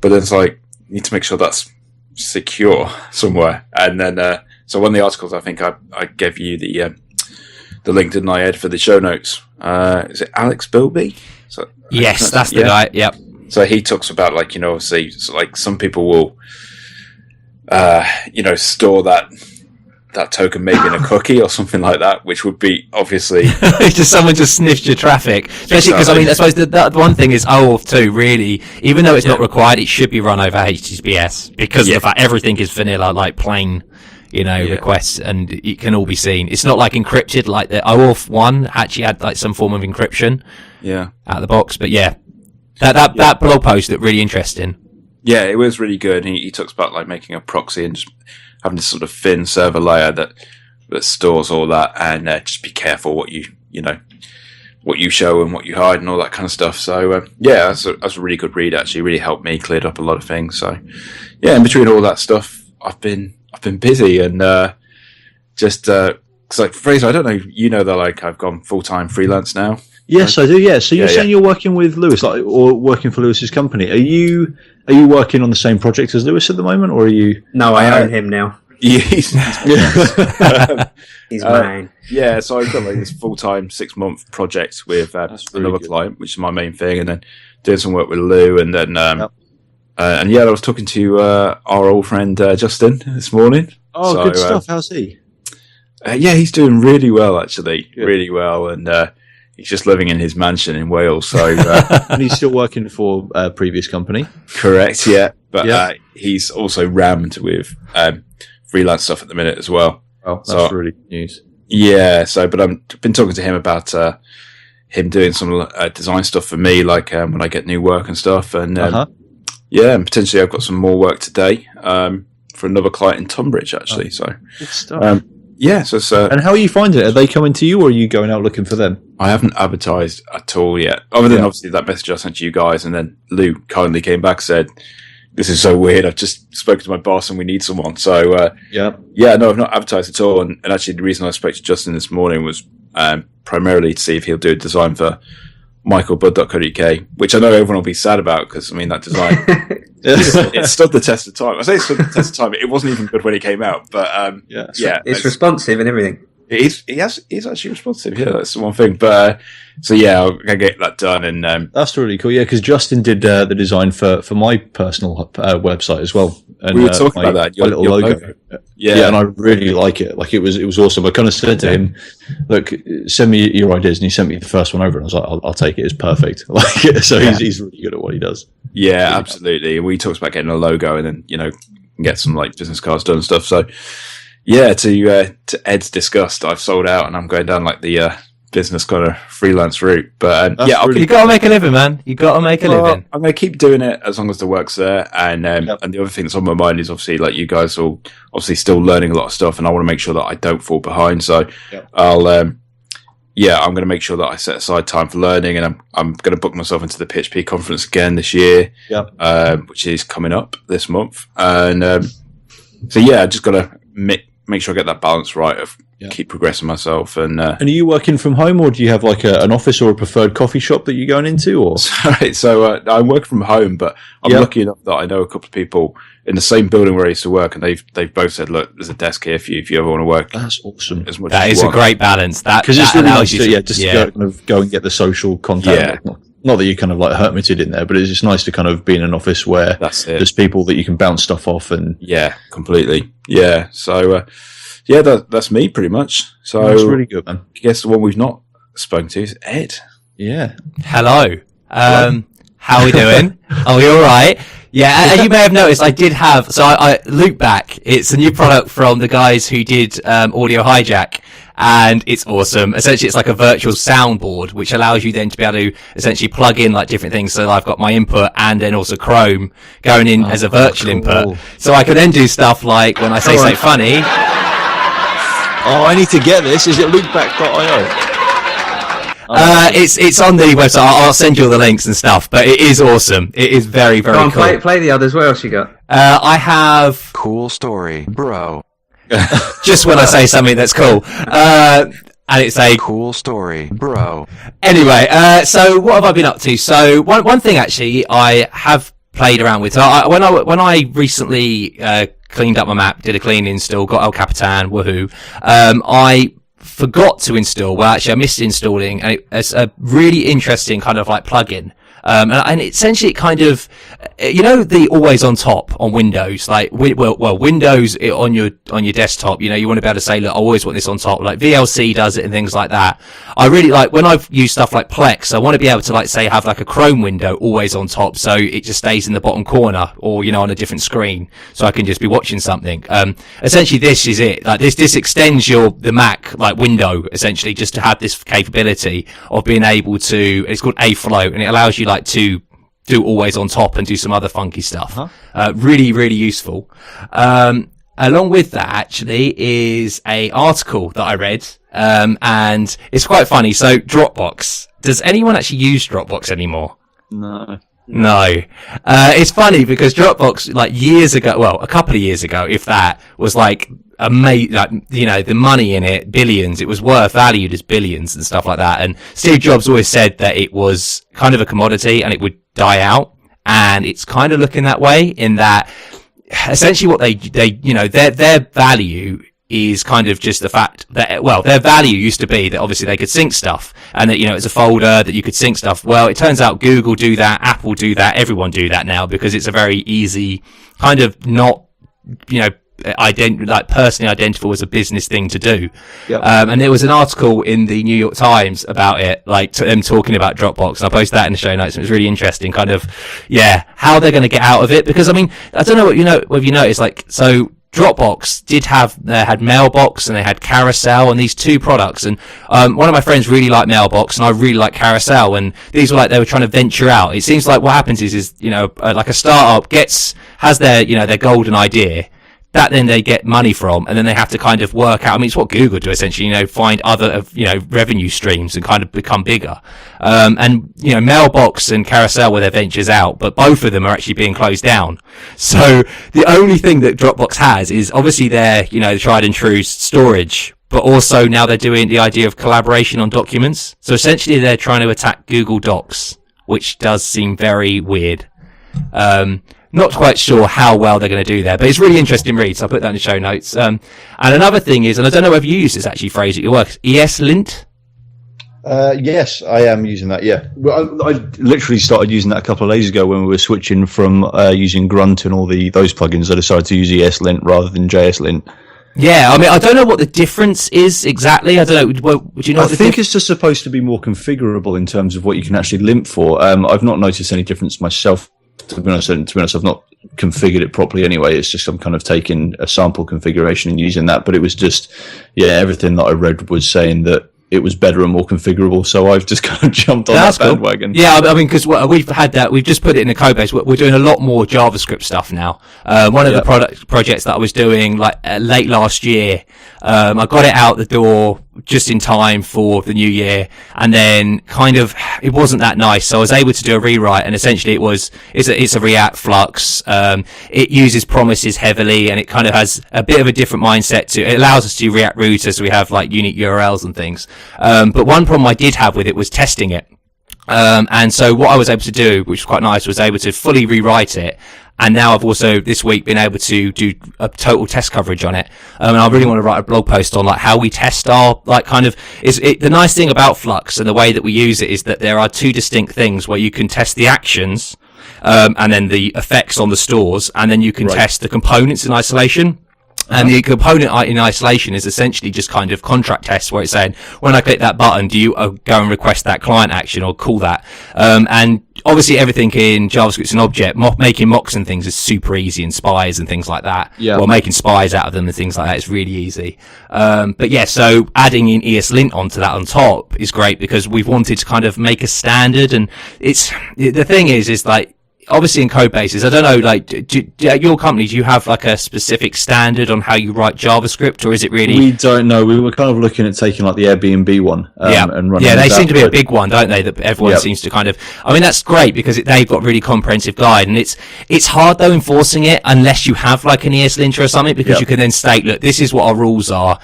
but then it's you need to make sure that's secure somewhere. And then, so one of the articles, I think I gave you the link, didn't I, Ed, for the show notes? Is it Alex Bilby? Yes, that's the guy. Yep. So he talks about obviously, some people will, store that token maybe in a cookie or something like that, which would be obviously someone just sniffed your traffic, especially because I suppose the one thing is OAuth 2 really, even though it's not required, it should be run over HTTPS because of the fact everything is vanilla, plain requests, and it can all be seen. It's not encrypted like the OAuth 1 actually had some form of encryption out of the box. But that blog post looked really interesting. Yeah, it was really good. He talks about making a proxy and just having this sort of thin server layer that stores all that, and just be careful what you show and what you hide and all that kind of stuff. So that's a really good read. Actually, really helped me, cleared up a lot of things. So in between all that stuff, I've been busy, and just because Fraser, I don't know, that I've gone full-time freelance now. Yes, I do. Yeah. So you're saying you're working with Lewis, or working for Lewis's company. Are you working on the same project as Lewis at the moment, or are you? No, I own him now. He's mine. Yeah. So I've got this full-time 6-month project with another client, which is my main thing, and then doing some work with Lou, and then I was talking to our old friend Justin this morning. Oh, So, good stuff. How's he? Yeah, he's doing really well, actually. Good. Really well. And he's just living in his mansion in Wales. So, And he's still working for a previous company. correct, yeah. But Yeah. he's also rammed with freelance stuff at the minute as well. Oh, that's So- really good news. Yeah, but I've been talking to him about him doing some design stuff for me, like when I get new work and stuff. And yeah, and potentially I've got some more work today for another client in Tunbridge, actually. So Good stuff. yeah, so it's, And how are you finding it? Are they coming to you, or are you going out looking for them? I haven't advertised at all yet, other than Yeah. obviously that message I sent to you guys, and then Lou kindly came back and said, "This is so weird. I've just spoken to my boss and we need someone." So Yeah. yeah, no, I've not advertised at all. And actually, the reason I spoke to Justin this morning was primarily to see if he'll do a design for michaelbudd.co.uk, which I know everyone will be sad about because, I mean, that design, it stood the test of time. I say it stood the test of time. It wasn't even good when it came out, but Yeah. yeah. It's responsive and everything. He's actually responsive. Yeah, that's the one thing. But so yeah, I'm gonna get that done. And That's really cool. Yeah, because Justin did the design for my personal website as well. And, we were talking my, about that. my little your logo. Yeah. And I really like it. Like it was awesome. I kind of said to him, "Look, send me your ideas," and he sent me the first one over, and I was like, "I'll take it. It's perfect." Like so, he's really good at what he does. Yeah, absolutely. We talked about getting a logo and then, get some like business cards done and stuff. So yeah, to Ed's disgust, I've sold out and I'm going down like the business kind of freelance route. But That's yeah, really You got to make a living, man. You got to make a living. I'm going to keep doing it as long as the work's there. And and the other thing that's on my mind is obviously like you guys are obviously still learning a lot of stuff, and I want to make sure that I don't fall behind. So I'll I'm going to make sure that I set aside time for learning, and I'm going to book myself into the PHP conference again this year, which is coming up this month. And so yeah, I just got to make sure I get that balance right of keep progressing myself. And are you working from home, or do you have like an office or a preferred coffee shop that you're going into? Or so I'm working from home, but I'm lucky enough that I know a couple of people in the same building where I used to work, and they've both said, "Look, there's a desk here for you if you ever want to work." That's awesome. As much That as is you a want. great balance. Because it's really nice to go and get the social contact. Yeah. Like, not that you're kind of like hermited in there, but it's just nice to kind of be in an office where That's it. there's people that you can bounce stuff off. And Yeah, completely. Yeah. So yeah, that's me pretty much. So that's really good, man. I guess the one we've not spoken to is Ed. Yeah. Hello. How are we doing? Are we all right? Yeah, as you may have noticed, I did have, so I Loopback, it's a new product from the guys who did Audio Hijack, and it's awesome. Essentially, it's like a virtual soundboard, which allows you then to be able to essentially plug in like different things. So I've got my input and then also Chrome going in as a virtual input. So I can then do stuff like when I say something funny. Oh, I need to get this. Is it loopback.io? It's on the website. I'll send you all the links and stuff, but it is awesome. It is very, very Go on, cool. play the others. What else you got? I have Cool story, bro. just when I say something that's cool. And it's a Cool story, bro. anyway. So what have I been up to? So one thing actually I have played around with. So when I recently cleaned up my map, did a clean install, got El Capitan, woohoo. I forgot to install. Well, actually, I missed installing. It's a really interesting kind of like plugin. And essentially it kind of, the always on top on Windows, like, Windows on your desktop, you want to be able to say, look, I always want this on top, like VLC does it and things like that. I really like, when I've used stuff like Plex, I want to be able to like say have like a Chrome window always on top, so it just stays in the bottom corner or, on a different screen, so I can just be watching something. Essentially this is it, like this extends the Mac, like window, essentially, just to have this capability of being able to, it's called A-Float, and it allows you like to do always on top and do some other funky stuff. Really, really useful. Along with that actually is a article that I read, and it's quite funny. So Dropbox, does anyone actually use Dropbox anymore? No. No. It's funny because Dropbox, like years ago, well, a couple of years ago, if that, was like the money in it, billions, it was valued as billions and stuff like that. And Steve Jobs always said that it was kind of a commodity and it would die out. And it's kind of looking that way, in that essentially what they their value is kind of just the fact that, their value used to be that obviously they could sync stuff, and that, it's a folder that you could sync stuff. Well, it turns out Google do that, Apple do that, everyone do that now, because it's a very easy kind of not, personally identifiable as a business thing to do. Yep. And there was an article in the New York Times about it, like them talking about Dropbox. And I posted that in the show notes. It was really interesting, kind of, how they're going to get out of it. Because I mean, I don't know whether you noticed, like, so Dropbox had Mailbox and they had Carousel and these two products. And one of my friends really liked Mailbox and I really like Carousel. And these were like they were trying to venture out. It seems like what happens is like a startup has their golden idea that then they get money from, and then they have to kind of work out. I mean, it's what Google do essentially. Find other revenue streams and kind of become bigger. And Mailbox and Carousel were their ventures out, but both of them are actually being closed down. So the only thing that Dropbox has is obviously their tried and true storage, but also now they're doing the idea of collaboration on documents. So essentially they're trying to attack Google Docs, which does seem very weird. Not quite sure how well they're going to do there, but it's really interesting read, so I'll put that in the show notes. And another thing is, and I don't know whether you use this actually, Fraser, at your work, ESLint? Yes, I am using that, yeah. Well, I literally started using that a couple of days ago when we were switching from using Grunt and all those plugins. I decided to use ESLint rather than JSLint. Yeah, I mean, I don't know what the difference is exactly. I don't know. Would you know? I think it's just supposed to be more configurable in terms of what you can actually lint for. I've not noticed any difference myself. To be honest, I've not configured it properly anyway. It's just I'm kind of taking a sample configuration and using that. But it was just, everything that I read was saying that it was better and more configurable. So I've just kind of jumped on that bandwagon. Cool. Yeah, I mean, because we've had that. We've just put it in the code base. We're doing a lot more JavaScript stuff now. One of the projects that I was doing late last year, I got it out the door just in time for the new year, and then kind of it wasn't that nice, so I was able to do a rewrite, and essentially it's a React Flux. It uses promises heavily, and it kind of has a bit of a different mindset to it. Allows us to do React routers, so we have like unique URLs and things. But one problem I did have with it was testing it. And so what I was able to do, which was quite nice, was able to fully rewrite it. And now I've also this week been able to do a total test coverage on it. And I really want to write a blog post on like how we test our the nice thing about Flux and the way that we use it is that there are two distinct things where you can test the actions, and then the effects on the stores, and then you can test the components in isolation. And the component in isolation is essentially just kind of contract tests where it's saying, when I click that button, do you go and request that client action or call that? And obviously everything in JavaScript's an object. Making mocks and things is super easy, and spies and things like that. Yeah. Well, making spies out of them and things like that is really easy. But yeah, so adding in ESLint onto that on top is great because we've wanted to kind of make a standard, and the thing is like, obviously in code bases, I don't know, like, at your company, do you have like a specific standard on how you write JavaScript, or is it really? We don't know. We were kind of looking at taking like the Airbnb one, and running. Yeah, they seem to be a big one, don't they? That everyone seems to kind of. I mean, that's great because they've got really comprehensive guide, and it's hard though enforcing it unless you have like an ESLint or something, because you can then state, look, this is what our rules are.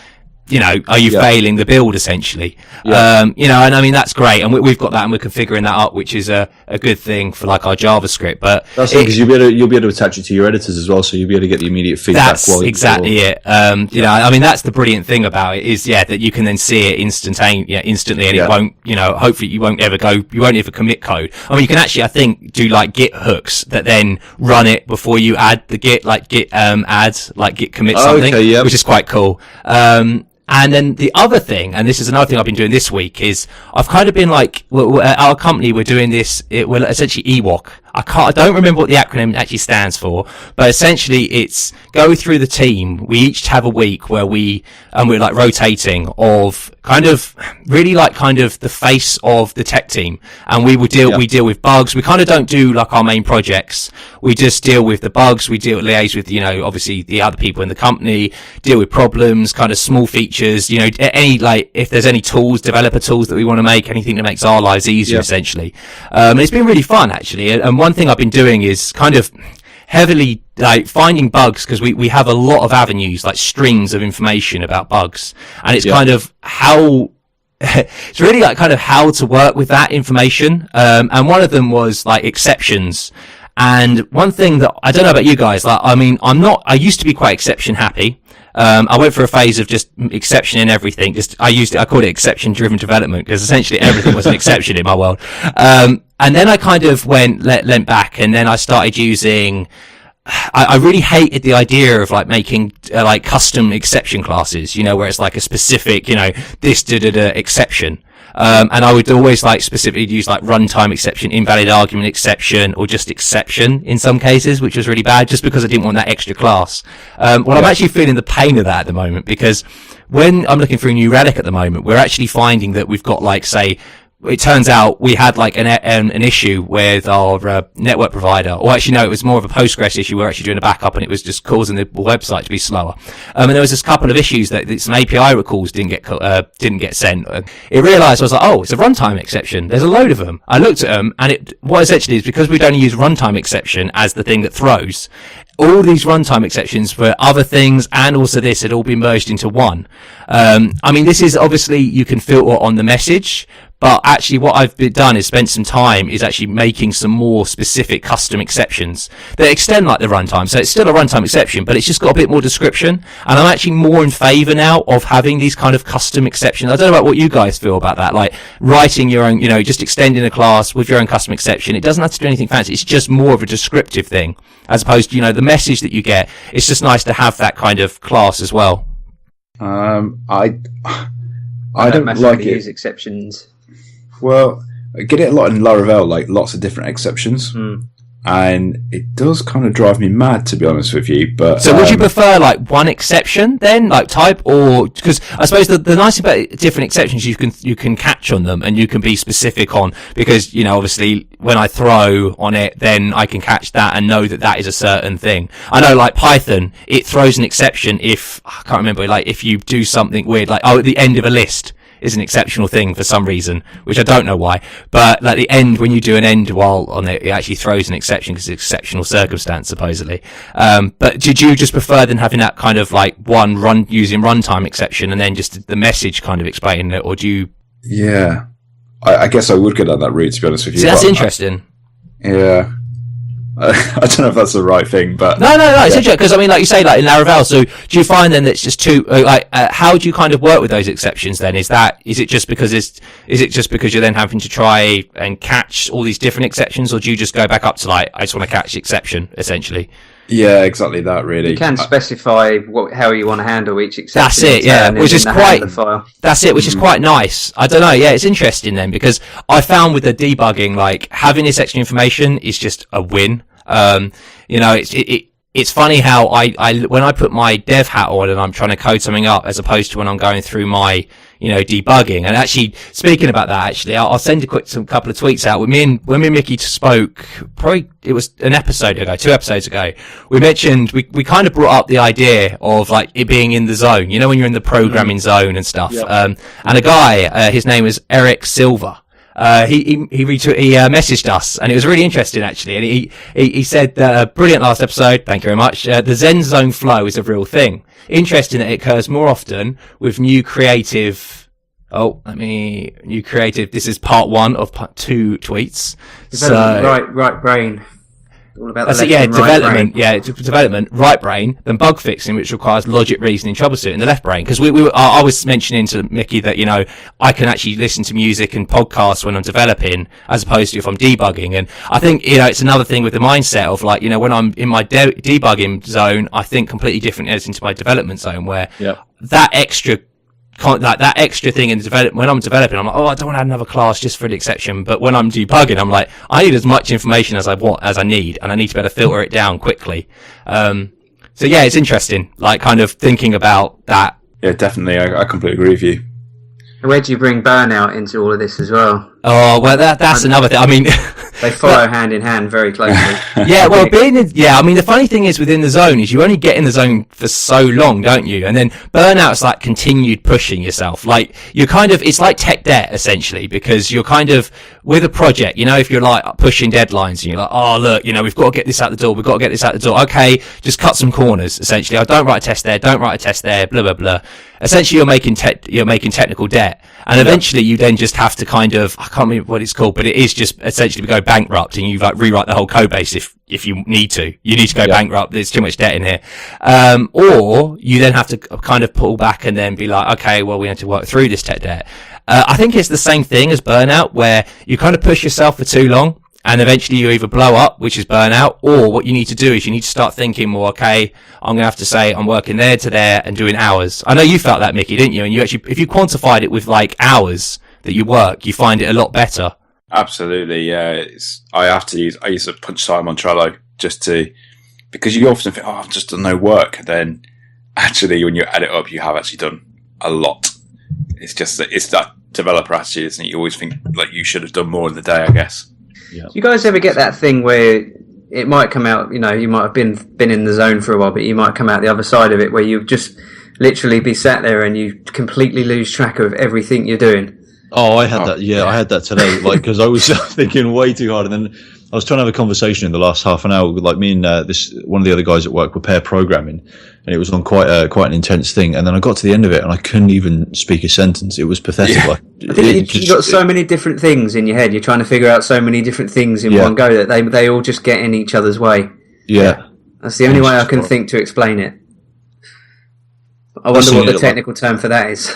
Are you failing the build essentially? And I mean, that's great. And we've got that and we're configuring that up, which is a good thing for like our JavaScript. But that's because you'll be able to attach it to your editors as well. So you'll be able to get the immediate feedback. That's exactly it. I mean, that's the brilliant thing about it is, that you can then see it instantly, and it won't, hopefully you won't ever commit code. I mean, you can actually, I think, do like Git hooks that then run it before you add the Git, like Git add, like Git commit something, which is quite cool. And then the other thing, and this is another thing I've been doing this week, is I've kind of been like, at our company, we're doing this, we're essentially EWOC. I don't remember what the acronym actually stands for, but essentially it's go through the team. We each have a week where we're like rotating of kind of really like kind of the face of the tech team. And we deal with bugs. We kind of don't do like our main projects. We just deal with the bugs. We liaise with, obviously the other people in the company, deal with problems, kind of small features, any like, if there's any tools, developer tools that we want to make, anything that makes our lives easier essentially. And it's been really fun actually. And one thing I've been doing is kind of heavily like finding bugs, because we have a lot of avenues, like strings of information about bugs, and it's kind of how it's really like kind of how to work with that information. And one of them was like exceptions. And one thing that I don't know about you guys, like, I mean, I used to be quite exception happy. I went for a phase of just exception in everything. I called it exception driven development, because essentially everything was an exception in my world. And then I kind of leant back, and then I started using, I really hated the idea of like making like custom exception classes, where it's like a specific, this exception. And I would always like specifically use like runtime exception, invalid argument exception, or just exception in some cases, which was really bad just because I didn't want that extra class. I'm actually feeling the pain of that at the moment, because when I'm looking for a new relic at the moment, we're actually finding that we've got like, say, it turns out we had like an issue with our network provider, or actually no, it was more of a Postgres issue. We were actually doing a backup and it was just causing the website to be slower. And there was this couple of issues that some API recalls didn't get sent. It realized, I was like, oh, it's a runtime exception. There's a load of them. I looked at them, and what essentially is, because we'd only use runtime exception as the thing that throws, all these runtime exceptions for other things and also this had all been merged into one. This is obviously, you can filter on the message, but actually what I've done is spent some time is actually making some more specific custom exceptions that extend like the runtime. So it's still a runtime exception, but it's just got a bit more description. And I'm actually more in favor now of having these kind of custom exceptions. I don't know about what you guys feel about that, like writing your own, just extending a class with your own custom exception. It doesn't have to do anything fancy. It's just more of a descriptive thing, as opposed to, the message that you get. It's just nice to have that kind of class as well. I don't like it. use exceptions. Well, I get it a lot in Laravel, like lots of different exceptions, and it does kind of drive me mad, to be honest with you. But so, would you prefer like one exception then, like type, or because I suppose the nice thing about different exceptions, you can catch on them and you can be specific on, because obviously when I throw on it, then I can catch that and know that that is a certain thing. I know like Python, it throws an exception if I can't remember, like if you do something weird, like at the end of a list is an exceptional thing for some reason, which I don't know why, but like the end, when you do an end while on it, it actually throws an exception because it's exceptional circumstance supposedly. But did you just prefer than having that kind of like using runtime exception and then just the message kind of explaining it, or do you? Yeah, I guess I would go down that route, to be honest with you. See, that's interesting. Yeah. I don't know if that's the right thing, but no, it's interesting because like you say, like in Laravel. So do you find then that it's just too how do you kind of work with those exceptions? Then is it just because you're then having to try and catch all these different exceptions, or do you just go back up to like, I just want to catch the exception essentially? Yeah, exactly that. Really, you can specify how you want to handle each exception. That's it, yeah. Which is quite nice. I don't know. Yeah, it's interesting then, because I found with the debugging, like having this extra information is just a win. It's funny how I when I put my dev hat on and I'm trying to code something up, as opposed to when I'm going through my debugging. And actually, speaking about that, actually, I'll send a couple of tweets out. When me and Mickey spoke, probably it was 2 episodes ago, we mentioned, we kind of brought up the idea of like it being in the zone, when you're in the programming zone and stuff. And a guy, his name was Eric Silver. He messaged us, and it was really interesting actually. And he said, brilliant last episode. Thank you very much. The Zen zone flow is a real thing. Interesting that it occurs more often with new creative. This is part 1 of part 2 tweets. Right brain. All about development, right brain, then bug fixing, which requires logic, reasoning, troubleshooting, the left brain. Because I was mentioning to Mickey that I can actually listen to music and podcasts when I'm developing, as opposed to if I'm debugging. And I think it's another thing with the mindset of like when I'm in my debugging zone, I think completely different as into my development zone, where that extra thing in development, when I'm developing, I'm like, I don't want to add another class just for the exception. But when I'm debugging, I'm like, I need as much information as I need, and I need to be able to filter it down quickly. So yeah, it's interesting, like kind of thinking about that. Yeah, definitely. I completely agree with you. Where do you bring burnout into all of this as well? Oh, well, that's another thing. I mean, they follow hand in hand very closely. Yeah, well, the funny thing is within the zone is you only get in the zone for so long, don't you? And then burnout's like continued pushing yourself. Like it's like tech debt essentially, because you're kind of with a project, if you're like pushing deadlines and you're like, oh look, we've got to get this out the door. Okay, just cut some corners essentially. Don't write a test there, blah blah blah. Essentially, you're making technical debt, and eventually you then just have to kind of, I can't remember what it's called, but it is just essentially go bankrupt, and you like rewrite the whole code base if you need to. You need to go bankrupt. There's too much debt in here, or you then have to kind of pull back and then be like, okay, well, we have to work through this tech debt. I think it's the same thing as burnout, where you kind of push yourself for too long. And eventually you either blow up, which is burnout, or what you need to do is you need to start thinking more, okay, I'm going to have to say I'm working there to there and doing hours. I know you felt that, Mickey, didn't you? And you actually, if you quantified it with like hours that you work, you find it a lot better. Absolutely, yeah. I use a punch time on Trello because you often think, I've just done no work. Then actually, when you add it up, you have actually done a lot. It's that developer attitude, isn't it? You always think like you should have done more in the day, I guess. Do you guys ever get that thing where it might come out, you might have been in the zone for a while, but you might come out the other side of it where you just literally be sat there and you completely lose track of everything you're doing? Oh, I had that. Yeah, I had that today. Like, because I was thinking way too hard, and then I was trying to have a conversation in the last half an hour with like me and one of the other guys at work were pair programming, and it was on quite an intense thing. And then I got to the end of it, and I couldn't even speak a sentence. It was pathetic. Yeah. Like, I think you've got so many different things in your head. You're trying to figure out so many different things in one go that they all just get in each other's way. Yeah, that's the only way I can think to explain it. I wonder what the technical term for that is.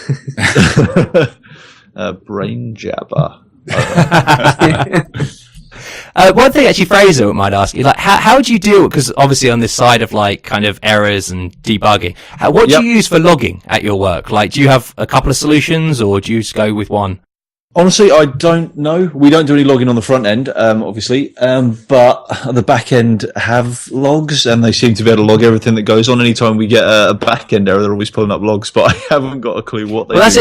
Brain jabber. One thing actually, Fraser might ask you, like, how do you deal, because obviously on this side of like kind of errors and debugging, what do you use for logging at your work? Like, do you have a couple of solutions or do you just go with one? Honestly, I don't know. We don't do any logging on the front end, obviously, but the back end have logs, and they seem to be able to log everything that goes on. Anytime we get a back end error, they're always pulling up logs, but I haven't got a clue what they do. Well, that's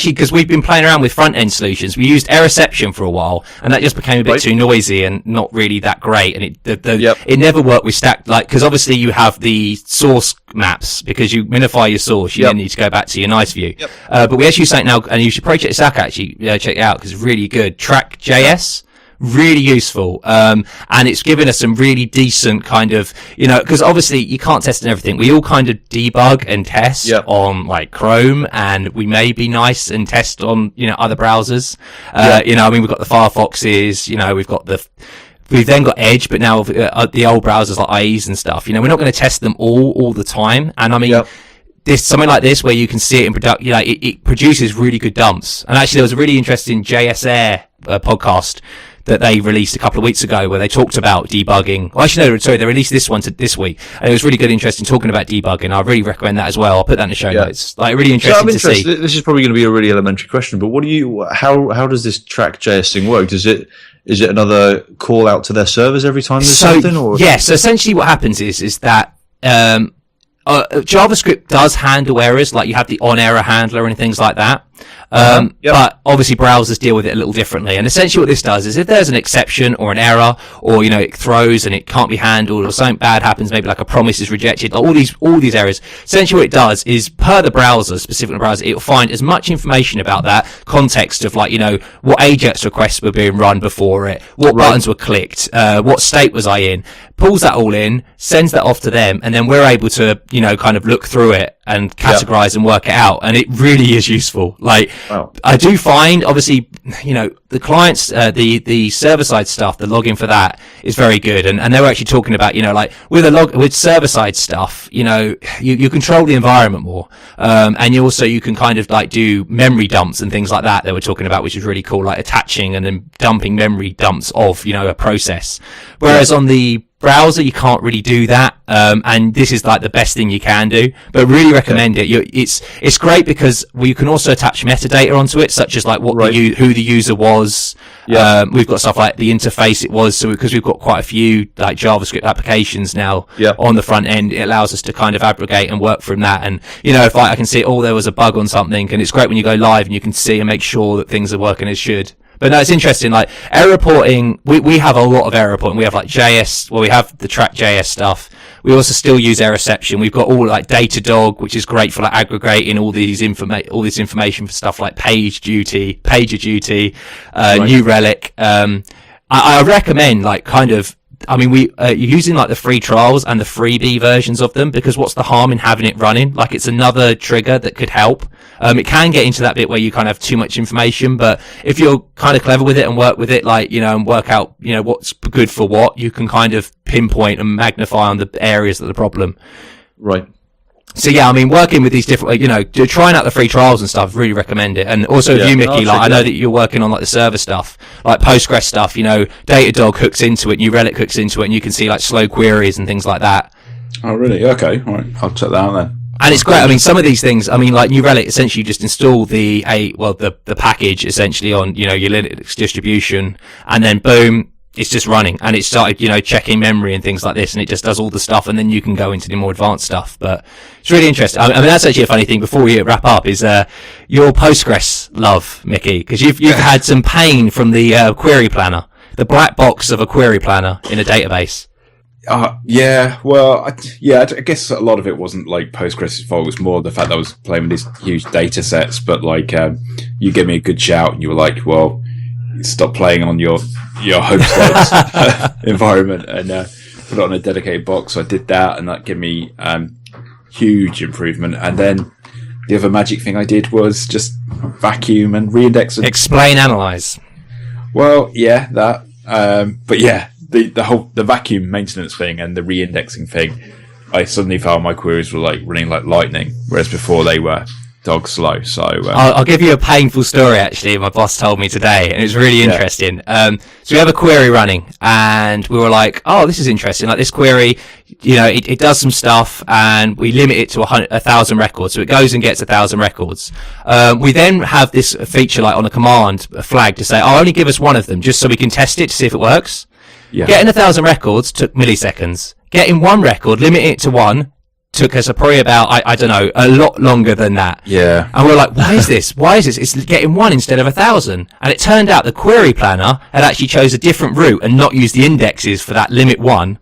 it, because we've been playing around with front end solutions. We used Errorception for a while, and that just became a bit too noisy and not really that great. And it never worked with stack, like, because obviously you have the source maps, because you minify your source, you then need to go back to your nice view. But we actually use something now, and you should probably check this out actually. Check it out because it's really good. Track.js, really useful, and it's given us some really decent kind of, because obviously you can't test on everything. We all kind of debug and test on like Chrome, and we may be nice and test on other browsers. We've got the Firefoxes, we've then got Edge, but now the old browsers like IEs and stuff. We're not going to test them all the time, and I mean. Something like this where you can see it in production, it produces really good dumps. And actually, there was a really interesting JS Air podcast that they released a couple of weeks ago where they talked about debugging. Well, actually, no, sorry, they released this one this week, and it was really good, interesting talking about debugging. I really recommend that as well. I'll put that in the show notes. Like, really interesting to see. This is probably going to be a really elementary question, but how does this Track.js thing work? Is it another call out to their servers every time there's something? Or? Yeah, so essentially what happens is that, JavaScript does handle errors, like you have the on-error handler and things like that. But obviously browsers deal with it a little differently. And essentially what this does is if there's an exception or an error, or, it throws and it can't be handled, or something bad happens, maybe like a promise is rejected, like all these errors, essentially what it does is per the browser, specific browser, it'll find as much information about that context of like, what AJAX requests were being run before it, what buttons were clicked, what state was I in, pulls that all in, sends that off to them, and then we're able to, kind of look through it and categorize and work it out. And it really is useful. Like, I do find, obviously, the clients, the server side stuff, the logging for that is very good. And they were actually talking about, like with server side stuff, you control the environment more. And you can kind of like do memory dumps and things like that they were talking about, which is really cool, like attaching and then dumping memory dumps of, a process. Whereas on the browser, you can't really do that, and this is like the best thing you can do. But really recommend it. It's great because you can also attach metadata onto it, such as like who the user was. We've got stuff like the interface it was. So because we've got quite a few like JavaScript applications now on the front end, it allows us to kind of aggregate and work from that. And if I can see, there was a bug on something, and it's great when you go live and you can see and make sure that things are working as should. But no, it's interesting. Like error reporting, we have a lot of error reporting. We have like JS. Well, we have the Track.js stuff. We also still use Errorception. We've got all like Datadog, which is great for like aggregating all this information for stuff like PagerDuty, New Relic. I recommend like kind of. I mean, you're using like the free trials and the freebie versions of them, because what's the harm in having it running? Like, it's another trigger that could help. It can get into that bit where you kind of have too much information, but if you're kind of clever with it and work with it, like, and work out, what's good for what, you can kind of pinpoint and magnify on the areas of the problem. Right. So yeah, I mean, working with these different, trying out the free trials and stuff, really recommend it. And also with you, Mickey, like I know that you're working on like the server stuff, like Postgres stuff. Datadog hooks into it, New Relic hooks into it, and you can see like slow queries and things like that. Oh, really? Okay, all right, I'll check that out then. And it's great. I mean, some of these things, I mean, like New Relic, essentially you just install the package essentially on, your Linux distribution, and then boom, it's just running, and it started, checking memory and things like this, and it just does all the stuff, and then you can go into the more advanced stuff. But it's really interesting. I mean, that's actually a funny thing before we wrap up is, your Postgres love, Mickey, because you've had some pain from the, query planner, the black box of a query planner in a database. Yeah. Well, I guess a lot of it wasn't like Postgres' fault. It was more the fact that I was playing with these huge data sets. But like, you gave me a good shout, and you were like, "Well, stop playing on your hosted environment and put it on a dedicated box." So I did that, and that gave me huge improvement. And then the other magic thing I did was just vacuum and reindex. Explain, analyze. Well, yeah, that. But yeah. The vacuum maintenance thing and the re-indexing thing, I suddenly found my queries were like running like lightning, whereas before they were dog slow. So I'll give you a painful story actually. My boss told me today, and it was really interesting. So we have a query running, and we were like, "Oh, this is interesting. Like this query, it does some stuff, and we limit it to 1,000 records. So it goes and gets 1,000 records. We then have this feature like on a command flag to say, "Oh, only give us one of them, just so we can test it to see if it works." Yeah. Getting 1,000 records took milliseconds. Getting one record, limiting it to one, took us probably about, I don't know, a lot longer than that. Yeah. And we're like, why is this? Why is this? It's getting one instead of 1,000. And it turned out the query planner had actually chose a different route and not used the indexes for that limit one.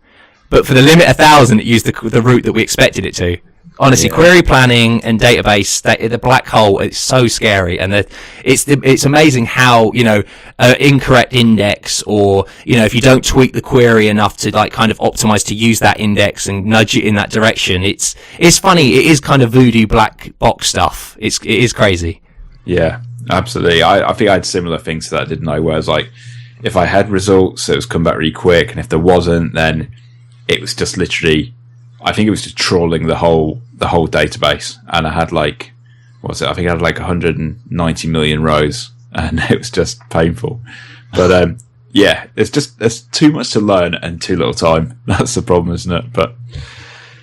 But for the limit 1,000, it used the route that we expected it to. Honestly, query planning and database, the black hole, it's so scary. And it's amazing how, incorrect index or, if you don't tweak the query enough to like kind of optimize to use that index and nudge it in that direction. It's funny. It is kind of voodoo black box stuff. It is crazy. Yeah, absolutely. I think I had similar things to that, didn't I? Whereas like, if I had results, it was come back really quick. And if there wasn't, then it was just literally, I think it was just trawling the whole database, and I had like, I think I had like 190 million rows, and it was just painful. But there's too much to learn and too little time. That's the problem, isn't it? But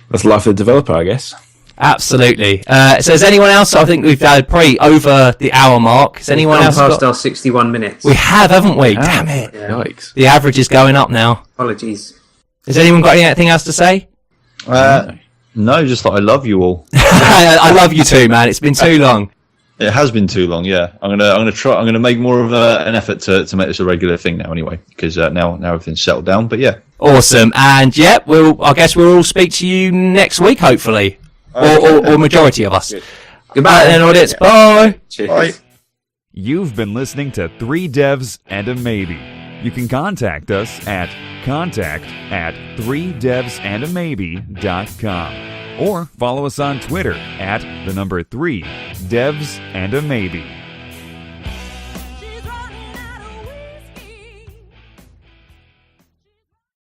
that's life of the developer, I guess. Absolutely. So is anyone else? I think we've had probably over the hour mark. Has anyone else past our 61 minutes? We have, haven't we? Oh, damn it! Yeah. Yikes! The average is going up now. Apologies. Has anyone got anything else to say? No, just that I love you all. I love you too, man. It's been too long. It has been too long. Yeah, I'm gonna make more of an effort to make this a regular thing now. Anyway, because now everything's settled down. But yeah, awesome. And I guess we'll all speak to you next week, hopefully, or majority of us. Good. Goodbye, then, audience. Bye. Cheers. Bye. You've been listening to 3 Devs and a Maybe. You can contact us at contact@3devsandamaybe.com or follow us on Twitter at 3 Devs and a Maybe.